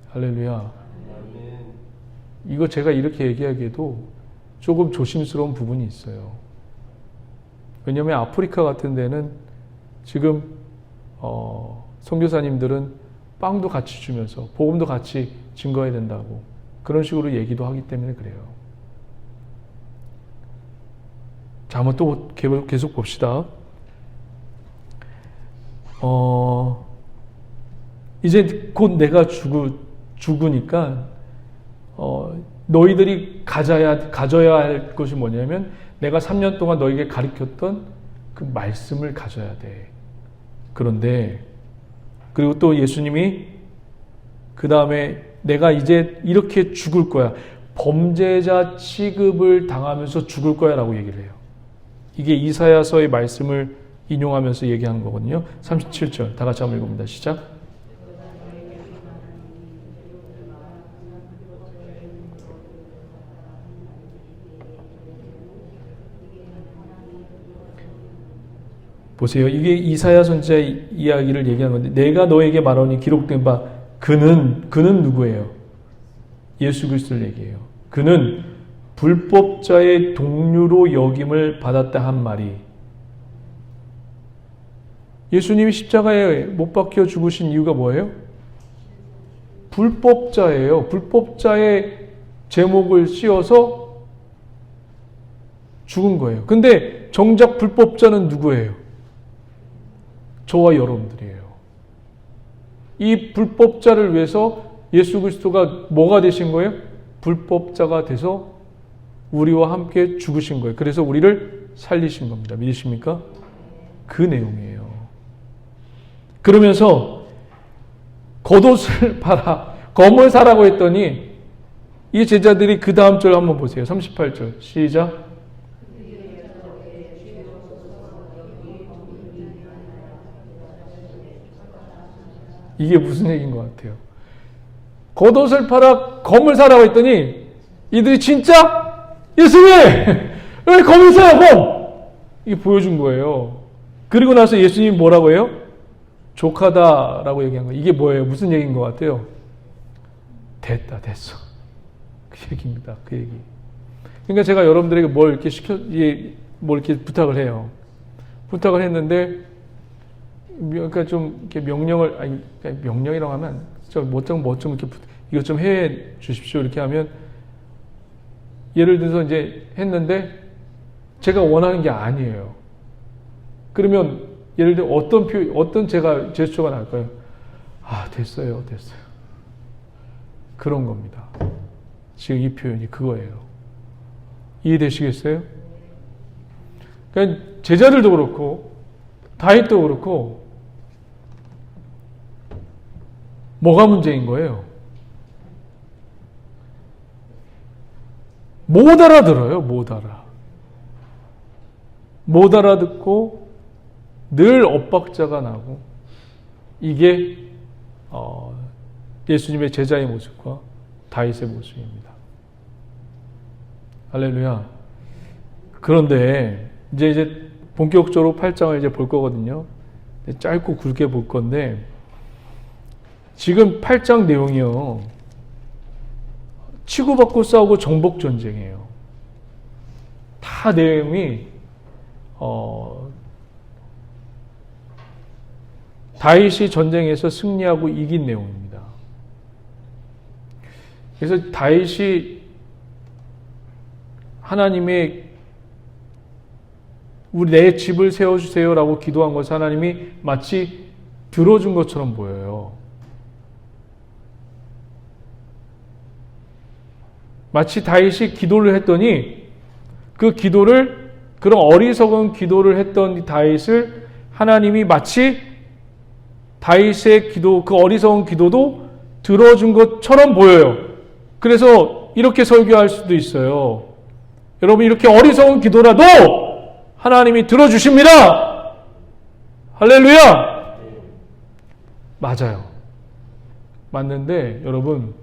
Speaker 2: 할렐루야. 이거 제가 이렇게 얘기하기에도 조금 조심스러운 부분이 있어요. 왜냐하면 아프리카 같은 데는 지금 선교사님들은 빵도 같이 주면서 복음도 같이 증거해야 된다고 그런 식으로 얘기도 하기 때문에 그래요. 자, 한번 또 계속 봅시다. 이제 곧 내가 죽으니까 너희들이 가져야 할 것이 뭐냐면 내가 3년 동안 너에게 가르쳤던 그 말씀을 가져야 돼. 그런데 그리고 또 예수님이 그 다음에 내가 이제 이렇게 죽을 거야. 범죄자 취급을 당하면서 죽을 거야 라고 얘기를 해요. 이게 이사야서의 말씀을 인용하면서 얘기하는 거거든요. 37절 다 같이 한번 읽어봅니다. 시작. 보세요. 이게 이사야 선지자의 이야기를 얘기하는 건데 내가 너에게 말하니 기록된 바 그는 누구예요? 예수 그리스도를 얘기해요. 그는 불법자의 동류로 여김을 받았다 한 말이 예수님이 십자가에 못 박혀 죽으신 이유가 뭐예요? 불법자예요. 불법자의 제목을 씌워서 죽은 거예요. 근데 정작 불법자는 누구예요? 저와 여러분들이에요. 이 불법자를 위해서 예수 그리스도가 뭐가 되신 거예요? 불법자가 돼서 우리와 함께 죽으신 거예요. 그래서 우리를 살리신 겁니다. 믿으십니까? 그 내용이에요. 그러면서 겉옷을 팔아 검을 사라고 했더니 이 제자들이 그 다음 절 한번 보세요. 38절 시작. 이게 무슨 얘기인 것 같아요? 겉옷을 팔아 검을 사라고 했더니 이들이 진짜 예수님 왜 검을 사요 검? 이게 보여준 거예요. 그리고 나서 예수님이 뭐라고 해요? 족하다라고 얘기한 거예요. 이게 뭐예요? 무슨 얘기인 것 같아요? 됐다 됐어. 그 얘기입니다. 그 얘기. 그러니까 제가 여러분들에게 뭘 이렇게 부탁을 해요. 부탁을 했는데 그러니까 좀 이렇게 명령이라고 하면 뭐 좀 이렇게 이것 좀 해 주십시오 이렇게 하면 예를 들어서 이제 했는데 제가 원하는 게 아니에요. 그러면 예를 들어 어떤 제가 제스처가 나올까요? 아 됐어요. 그런 겁니다. 지금 이 표현이 그거예요. 이해되시겠어요? 그러니까 제자들도 그렇고 다윗도 그렇고 뭐가 문제인 거예요? 못 알아들어요. 못 알아듣고 늘 엇박자가 나고 이게 예수님의 제자의 모습과 다윗의 모습입니다. 할렐루야. 그런데 이제 본격적으로 8장을 이제 볼 거거든요. 짧고 굵게 볼 건데 지금 8장 내용이요. 치고받고 싸우고 정복 전쟁이에요. 다 내용이 다윗이 전쟁에서 승리하고 이긴 내용입니다. 그래서 다윗이 하나님의 우리 내 집을 세워주세요라고 기도한 것을 하나님이 마치 들어준 것처럼 보여요. 마치 다윗이 기도를 했더니 그런 어리석은 기도를 했던 다윗을 하나님이 마치 다윗의 기도, 그 어리석은 기도도 들어준 것처럼 보여요. 그래서 이렇게 설교할 수도 있어요. 여러분 이렇게 어리석은 기도라도 하나님이 들어주십니다. 할렐루야. 맞아요. 맞는데 여러분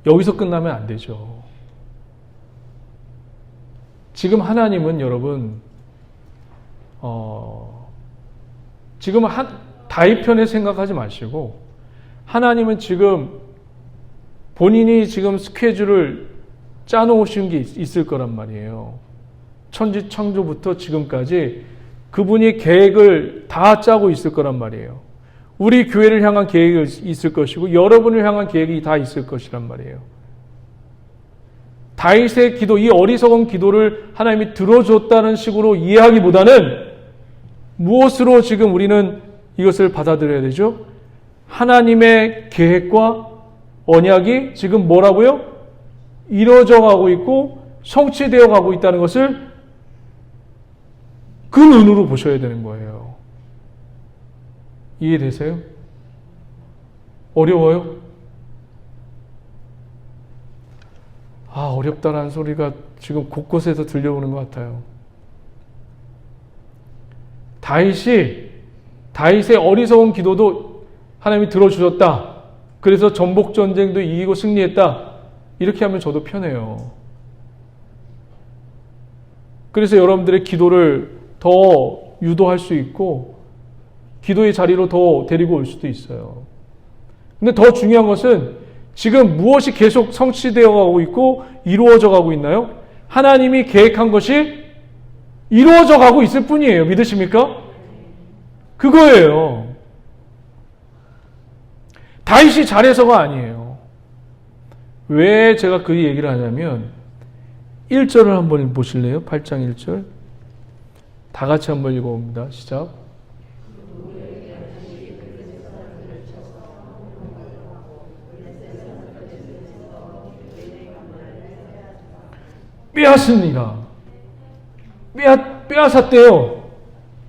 Speaker 2: 여기서 끝나면 안 되죠. 지금 하나님은 여러분 지금 다윗 편에 생각하지 마시고 하나님은 지금 본인이 지금 스케줄을 짜놓으신 게 있을 거란 말이에요. 천지 창조부터 지금까지 그분이 계획을 다 짜고 있을 거란 말이에요. 우리 교회를 향한 계획이 있을 것이고 여러분을 향한 계획이 다 있을 것이란 말이에요. 다윗의 기도, 이 어리석은 기도를 하나님이 들어줬다는 식으로 이해하기보다는 무엇으로 지금 우리는 이것을 받아들여야 되죠? 하나님의 계획과 언약이 지금 뭐라고요? 이루어져 가고 있고 성취되어 가고 있다는 것을 그 눈으로 보셔야 되는 거예요. 이해되세요? 어려워요? 어렵다라는 소리가 지금 곳곳에서 들려오는 것 같아요. 다윗의 어리석은 기도도 하나님이 들어주셨다. 그래서 전복 전쟁도 이기고 승리했다. 이렇게 하면 저도 편해요. 그래서 여러분들의 기도를 더 유도할 수 있고 기도의 자리로 더 데리고 올 수도 있어요. 근데 더 중요한 것은 지금 무엇이 계속 성취되어 가고 있고 이루어져 가고 있나요? 하나님이 계획한 것이 이루어져 가고 있을 뿐이에요. 믿으십니까? 그거예요. 다윗이 잘해서가 아니에요. 왜 제가 그 얘기를 하냐면 1절을 한번 보실래요? 8장 1절. 다 같이 한번 읽어봅니다. 시작. 빼앗습니다. 빼앗았대요.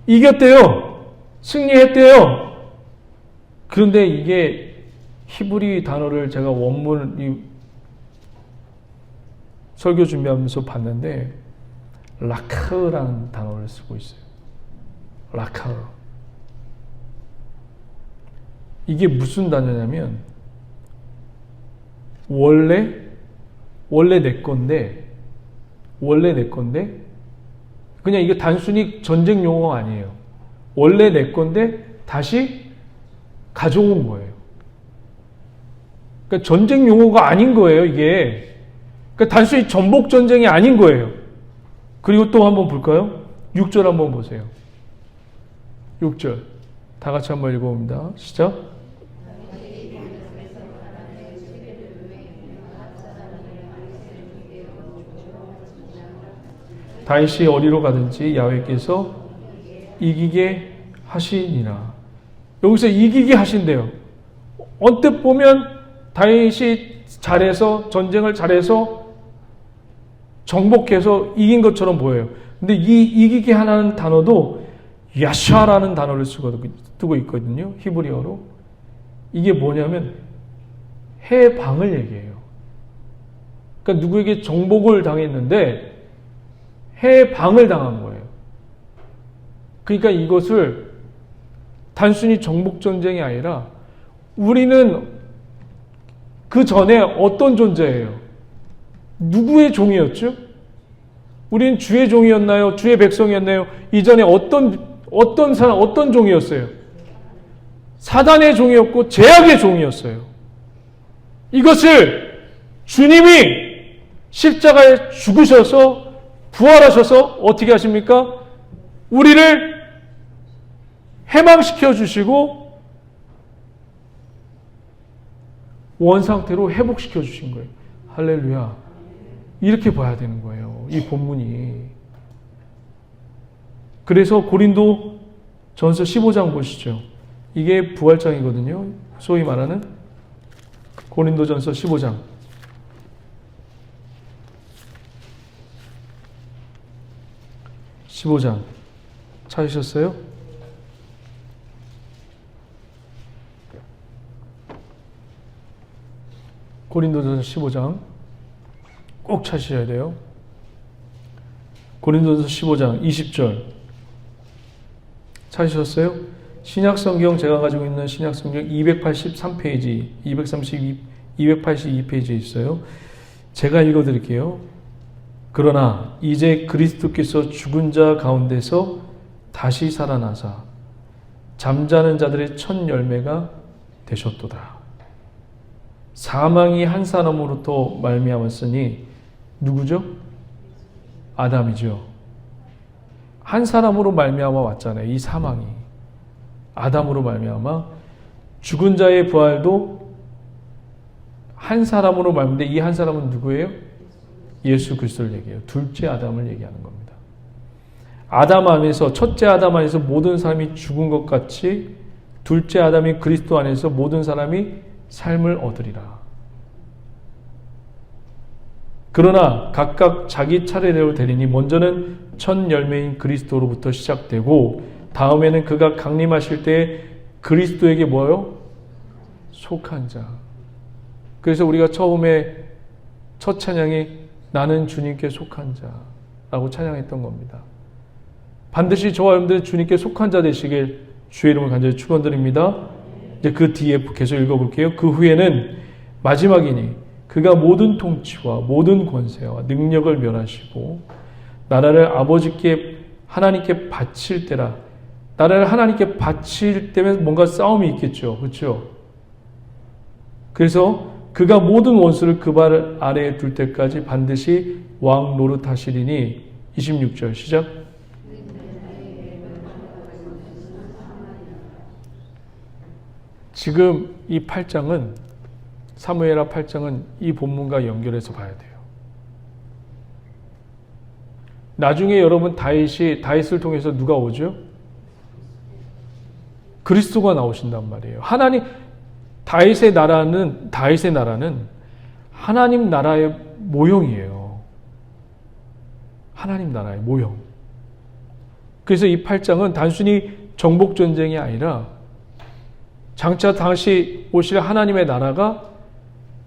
Speaker 2: 이겼대요. 승리했대요. 그런데 이게 히브리 단어를 제가 원문 설교 준비하면서 봤는데 라카라는 단어를 쓰고 있어요. 라카. 이게 무슨 단어냐면 원래 내 건데 그냥 이게 단순히 전쟁 용어가 아니에요. 원래 내 건데 다시 가져온 거예요. 그러니까 전쟁 용어가 아닌 거예요, 이게. 그러니까 단순히 전복 전쟁이 아닌 거예요. 그리고 또 한번 볼까요? 6절 한번 보세요. 6절. 다 같이 한번 읽어봅니다. 시작. 다윗이 어디로 가든지 야훼께서 이기게 하시니라. 여기서 이기게 하신대요. 언뜻 보면 다윗이 잘해서 전쟁을 잘해서 정복해서 이긴 것처럼 보여요. 근데 이 이기게 하는 단어도 야샤라는 단어를 쓰고 있거든요. 히브리어로. 이게 뭐냐면 해방을 얘기해요. 그러니까 누구에게 정복을 당했는데 해방을 당한 거예요. 그러니까 이것을 단순히 정복전쟁이 아니라 우리는 그 전에 어떤 존재예요? 누구의 종이었죠? 우리는 주의 종이었나요? 주의 백성이었나요? 이전에 어떤 종이었어요? 사단의 종이었고 죄악의 종이었어요. 이것을 주님이 십자가에 죽으셔서 부활하셔서 어떻게 하십니까? 우리를 해방시켜 주시고 원상태로 회복시켜 주신 거예요. 할렐루야. 이렇게 봐야 되는 거예요. 이 본문이. 그래서 고린도 전서 15장 보시죠. 이게 부활장이거든요. 소위 말하는 고린도 전서 15장. 찾으셨어요? 고린도전서 15장 꼭 찾으셔야 돼요. 고린도전서 15장 20절 찾으셨어요? 신약성경 제가 가지고 있는 신약성경 283페이지 282페이지에 있어요. 제가 읽어드릴게요. 그러나 이제 그리스도께서 죽은 자 가운데서 다시 살아나사 잠자는 자들의 첫 열매가 되셨도다. 사망이 한 사람으로부터 말미암았으니 누구죠? 아담이죠. 한 사람으로 말미암아 왔잖아요. 이 사망이 아담으로 말미암아 죽은 자의 부활도 한 사람으로 말미암는데 이 한 사람은 누구예요? 예수 그리스도를 얘기해요. 둘째 아담을 얘기하는 겁니다. 아담 안에서 첫째 아담 안에서 모든 사람이 죽은 것 같이 둘째 아담이 그리스도 안에서 모든 사람이 삶을 얻으리라. 그러나 각각 자기 차례대로 되리니 먼저는 첫 열매인 그리스도로부터 시작되고 다음에는 그가 강림하실 때 그리스도에게 뭐요? 속한 자. 그래서 우리가 처음에 첫 찬양이 나는 주님께 속한 자라고 찬양했던 겁니다. 반드시 저와 여러분들 주님께 속한 자 되시길 주의 이름을 간절히 축원드립니다. 이제 그 뒤에 계속 읽어볼게요. 그 후에는 마지막이니 그가 모든 통치와 모든 권세와 능력을 멸하시고 나라를 아버지께 하나님께 바칠 때라. 나라를 하나님께 바칠 때면 뭔가 싸움이 있겠죠. 그렇죠? 그래서 그가 모든 원수를 그 발 아래에 둘 때까지 반드시 왕 노릇하시리니 26절 시작. 지금 이 8장은 사무엘하 8장은 이 본문과 연결해서 봐야 돼요. 나중에 여러분 다윗을 통해서 누가 오죠? 그리스도가 나오신단 말이에요. 하나님 다윗의 나라는 하나님 나라의 모형이에요. 하나님 나라의 모형. 그래서 이 8장은 단순히 정복 전쟁이 아니라 장차 다시 오실 하나님의 나라가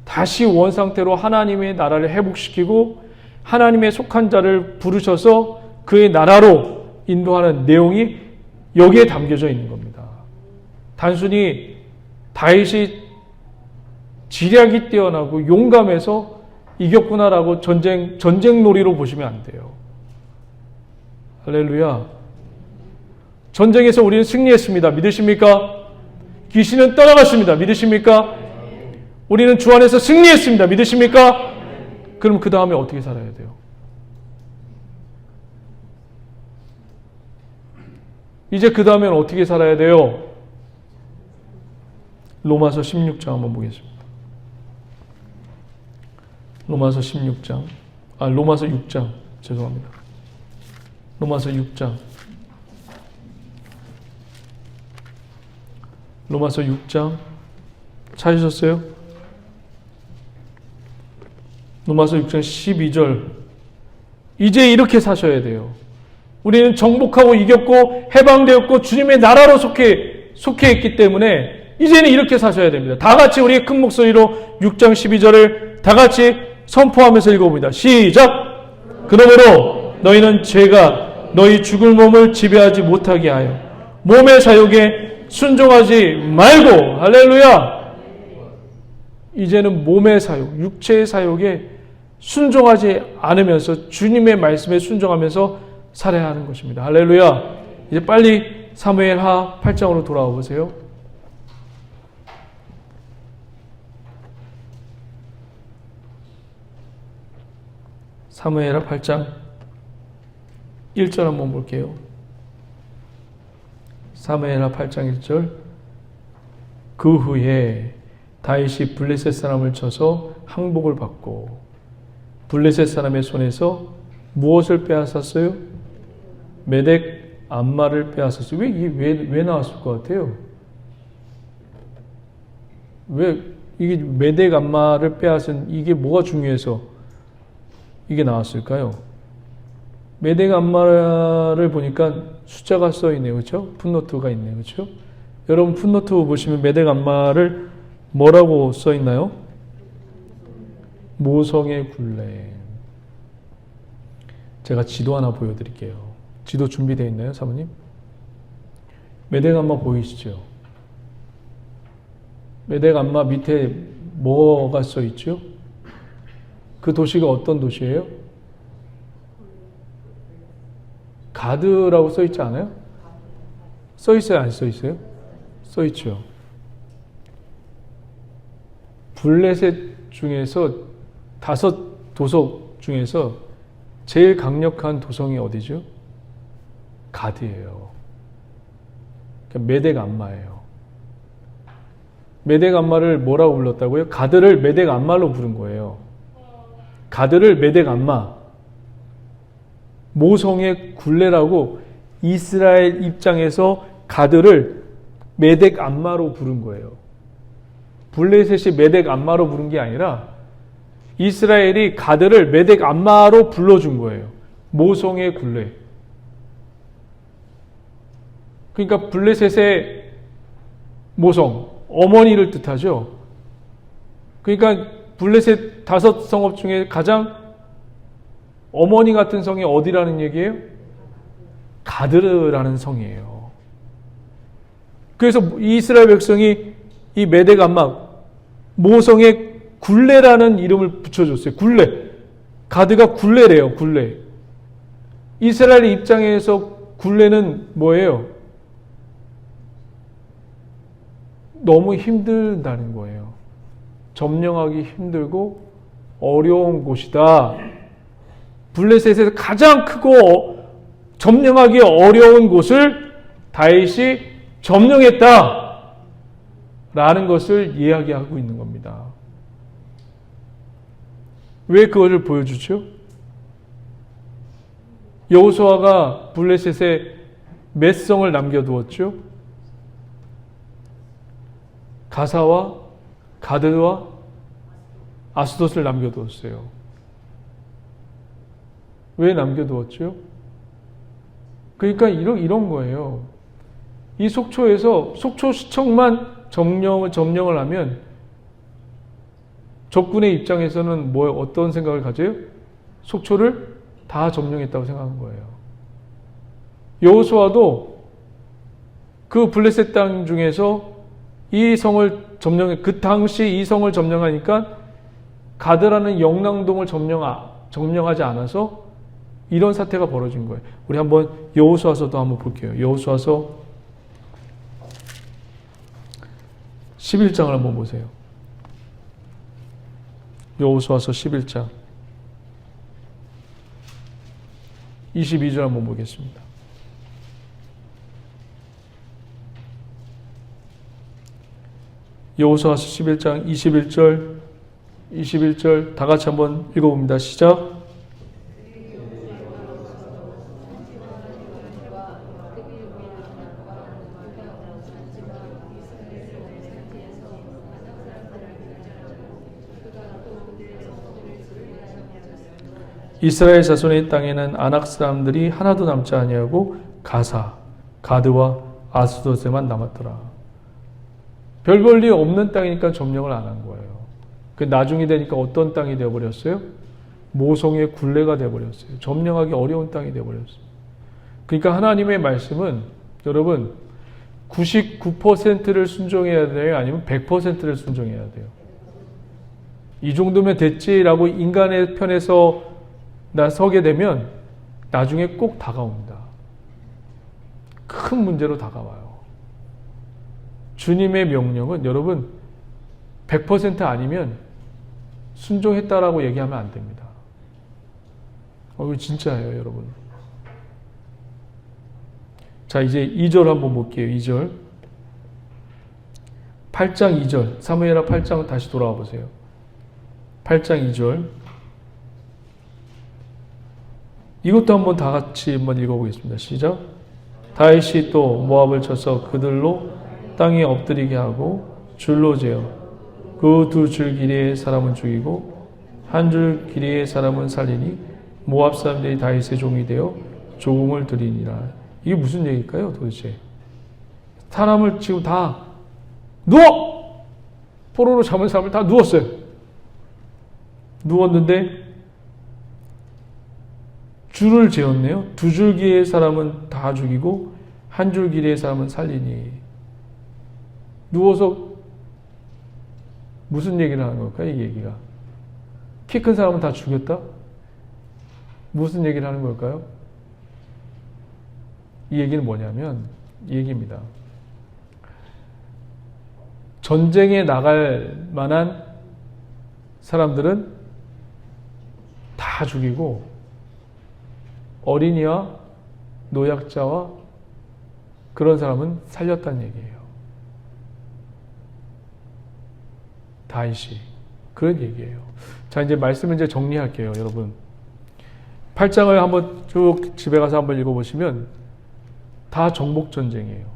Speaker 2: 다시 원상태로 하나님의 나라를 회복시키고 하나님의 속한 자를 부르셔서 그의 나라로 인도하는 내용이 여기에 담겨져 있는 겁니다. 단순히 다윗이 지략이 뛰어나고 용감해서 이겼구나라고 전쟁놀이로 보시면 안 돼요. 할렐루야. 전쟁에서 우리는 승리했습니다. 믿으십니까? 귀신은 떠나갔습니다. 믿으십니까? 우리는 주 안에서 승리했습니다. 믿으십니까? 그럼 그 다음에 어떻게 살아야 돼요? 이제 그 다음에는 어떻게 살아야 돼요? 로마서 16장 한번 보겠습니다. 로마서 6장. 죄송합니다. 로마서 6장. 로마서 6장. 찾으셨어요? 로마서 6장 12절. 이제 이렇게 사셔야 돼요. 우리는 정복하고 이겼고 해방되었고 주님의 나라로 속해 있기 때문에 이제는 이렇게 사셔야 됩니다. 다 같이 우리 큰 목소리로 6장 12절을 다 같이 선포하면서 읽어봅니다. 시작! 그러므로 너희는 죄가 너희 죽을 몸을 지배하지 못하게 하여 몸의 사욕에 순종하지 말고, 할렐루야! 이제는 몸의 사욕, 육체의 사욕에 순종하지 않으면서 주님의 말씀에 순종하면서 살아야 하는 것입니다. 할렐루야! 이제 빨리 사무엘하 8장으로 돌아와 보세요. 사무엘하 8장 1절 한번 볼게요. 사무엘하 8장 1절. 그 후에 다윗이 블레셋 사람을 쳐서 항복을 받고 블레셋 사람의 손에서 무엇을 빼앗았어요? 메덱 암마를 빼앗았어요. 왜 나왔을 것 같아요? 왜 이게 메덱 암마를 빼앗은 이게 뭐가 중요해서 이게 나왔을까요? 메덱 암마를 보니까 숫자가 써 있네요. 그렇죠? 풋노트가 있네요. 그렇죠? 여러분 풋노트 보시면 메덱 암마를 뭐라고 써 있나요? 모성의 굴레. 제가 지도 하나 보여드릴게요. 지도 준비되어 있나요, 사모님? 메덱 암마 보이시죠? 메덱 암마 밑에 뭐가 써 있죠? 그 도시가 어떤 도시예요? 가드라고 써 있지 않아요? 써 있어요, 안 써 있어요? 써 있죠. 블레셋 중에서 5 도석 중에서 제일 강력한 도성이 어디죠? 가드예요. 그러니까 메덱 암마예요. 메덱 암마를 뭐라고 불렀다고요? 가드를 메덱 암마로 부른 거예요. 가드를 메덱 암마, 모성의 굴레라고 이스라엘 입장에서 가드를 메덱 암마로 부른 거예요. 블레셋이 메덱 암마로 부른 게 아니라 이스라엘이 가드를 메덱 암마로 불러준 거예요. 모성의 굴레. 그러니까 블레셋의 모성, 어머니를 뜻하죠. 그러니까 블레셋 5 성읍 중에 가장 어머니 같은 성이 어디라는 얘기예요? 가드라는 성이에요. 그래서 이스라엘 백성이 이 메대감막 모성에 굴레라는 이름을 붙여줬어요. 굴레. 가드가 굴레래요. 굴레. 이스라엘의 입장에서 굴레는 뭐예요? 너무 힘들다는 거예요. 점령하기 힘들고 어려운 곳이다. 블레셋에서 가장 크고 점령하기 어려운 곳을 다윗이 점령했다. 라는 것을 이야기하고 있는 겁니다. 왜 그것을 보여주죠? 여호수아가 블레셋에 몇 성을 남겨두었죠? 가사와 가드와 아스돗을 남겨두었어요. 왜 남겨두었죠? 그러니까 이런 거예요. 이 속초에서 속초시청만 점령을 하면 적군의 입장에서는 어떤 생각을 가져요? 속초를 다 점령했다고 생각한 거예요. 여호수아도 그 블레셋 땅 중에서 이 성을 그 당시 이 성을 점령하니까 가드라는 영랑동을 점령하지 않아서 이런 사태가 벌어진 거예요. 우리 한번 여호수아서도 한번 볼게요. 여호수아서 11장을 한번 보세요. 여호수아서 11장 22절 한번 보겠습니다. 여호수아서 11장 21절 다 같이 한번 읽어봅니다. 시작. 이스라엘 자손의 땅에는 아낙 사람들이 하나도 남지 아니하고 가사, 가드와 아스돗에만 남았더라. 별 볼 일 없는 땅이니까 점령을 안 한 거예요. 그 나중에 되니까 어떤 땅이 되어버렸어요? 모성의 굴레가 되어버렸어요. 점령하기 어려운 땅이 되어버렸어요. 그러니까 하나님의 말씀은 여러분 99%를 순종해야 돼요? 아니면 100%를 순종해야 돼요? 이 정도면 됐지라고 인간의 편에서 서게 되면 나중에 꼭 다가옵니다. 큰 문제로 다가와요. 주님의 명령은 여러분 100% 아니면 순종했다라고 얘기하면 안 됩니다. 이거 진짜예요, 여러분. 자, 이제 2절 한번 볼게요. 2절. 8장 2절. 사무엘하 8장 다시 돌아와 보세요. 8장 2절. 이것도 한번 다 같이 한번 읽어보겠습니다. 시작. 다윗이 또 모압을 쳐서 그들로 땅에 엎드리게 하고 줄로 재어 그 2줄 길이의 사람은 죽이고 1줄 길이의 사람은 살리니 모압 사람들이 다윗의 종이 되어 조공을 드리니라. 이게 무슨 얘기일까요, 도대체? 사람을 지금 다 누워! 포로로 잡은 사람을 다 누웠어요. 누웠는데 줄을 재었네요. 2줄 길이의 사람은 다 죽이고 1줄 길이의 사람은 살리니. 누워서 무슨 얘기를 하는 걸까요? 이 얘기가. 키 큰 사람은 다 죽였다? 무슨 얘기를 하는 걸까요? 이 얘기는 뭐냐면 이 얘기입니다. 전쟁에 나갈 만한 사람들은 다 죽이고 어린이와 노약자와 그런 사람은 살렸다는 얘기예요. 다윗이 그런 얘기예요. 자, 이제 말씀을 이제 정리할게요, 여러분. 8장을 한번 쭉 집에 가서 한번 읽어보시면 다 정복 전쟁이에요.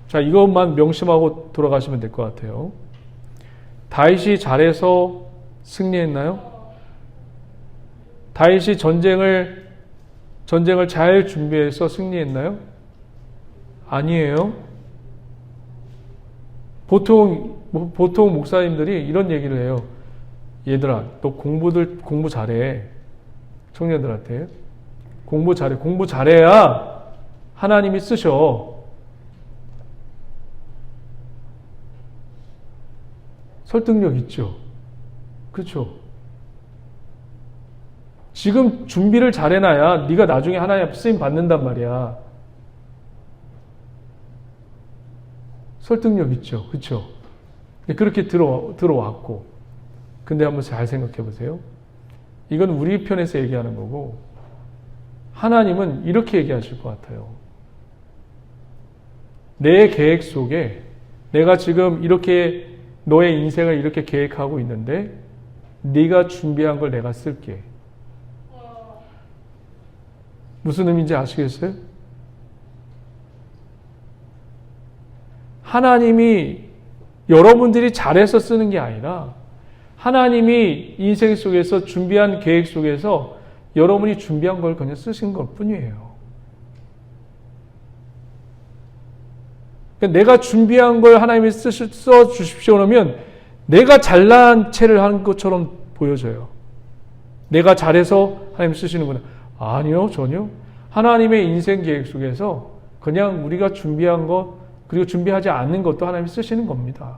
Speaker 2: 자, 이것만 명심하고 돌아가시면 될 것 같아요. 다윗이 잘해서 승리했나요? 다윗이 전쟁을 잘 준비해서 승리했나요? 아니에요. 보통 목사님들이 이런 얘기를 해요. 얘들아, 너 공부 잘해. 청년들한테. 공부 잘해. 공부 잘해야 하나님이 쓰셔. 설득력 있죠? 그렇죠? 지금 준비를 잘해놔야 네가 나중에 하나님 앞에 쓰임 받는단 말이야. 설득력 있죠? 그렇죠? 그렇게 들어왔고, 근데 한번 잘 생각해 보세요. 이건 우리 편에서 얘기하는 거고, 하나님은 이렇게 얘기하실 것 같아요. 내 계획 속에 내가 지금 이렇게 너의 인생을 이렇게 계획하고 있는데 네가 준비한 걸 내가 쓸게. 무슨 의미인지 아시겠어요? 하나님이 여러분들이 잘해서 쓰는 게 아니라 하나님이 인생 속에서 준비한 계획 속에서 여러분이 준비한 걸 그냥 쓰신 것 뿐이에요. 그러니까 내가 준비한 걸 하나님이 써 주십시오 그러면 내가 잘난 체를 한 것처럼 보여져요. 내가 잘해서 하나님 쓰시는구나. 아니요, 전혀. 하나님의 인생 계획 속에서 그냥 우리가 준비한 것, 그리고 준비하지 않는 것도 하나님이 쓰시는 겁니다.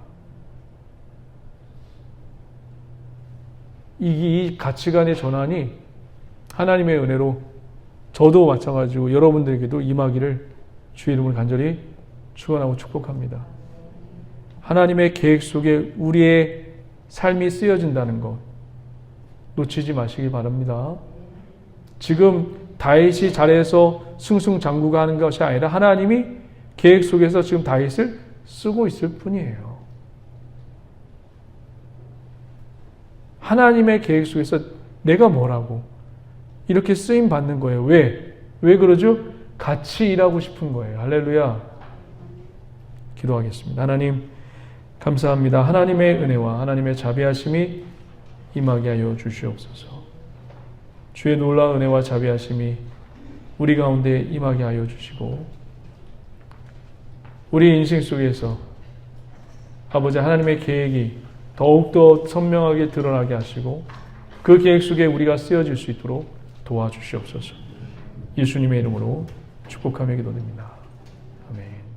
Speaker 2: 이 가치관의 전환이 하나님의 은혜로 저도 마찬가지고 여러분들에게도 임하기를 주의 이름으로 간절히 축원하고 축복합니다. 하나님의 계획 속에 우리의 삶이 쓰여진다는 것 놓치지 마시기 바랍니다. 지금 다윗이 잘해서 승승장구가 하는 것이 아니라 하나님이 계획 속에서 지금 다윗을 쓰고 있을 뿐이에요. 하나님의 계획 속에서 내가 뭐라고 이렇게 쓰임 받는 거예요. 왜? 왜 그러죠? 같이 일하고 싶은 거예요. 할렐루야. 기도하겠습니다. 하나님 감사합니다. 하나님의 은혜와 하나님의 자비하심이 임하게 하여 주시옵소서. 주의 놀라운 은혜와 자비하심이 우리 가운데 임하게 하여 주시고 우리 인생 속에서 아버지 하나님의 계획이 더욱더 선명하게 드러나게 하시고 그 계획 속에 우리가 쓰여질 수 있도록 도와주시옵소서. 예수님의 이름으로 축복하며 기도드립니다. 아멘.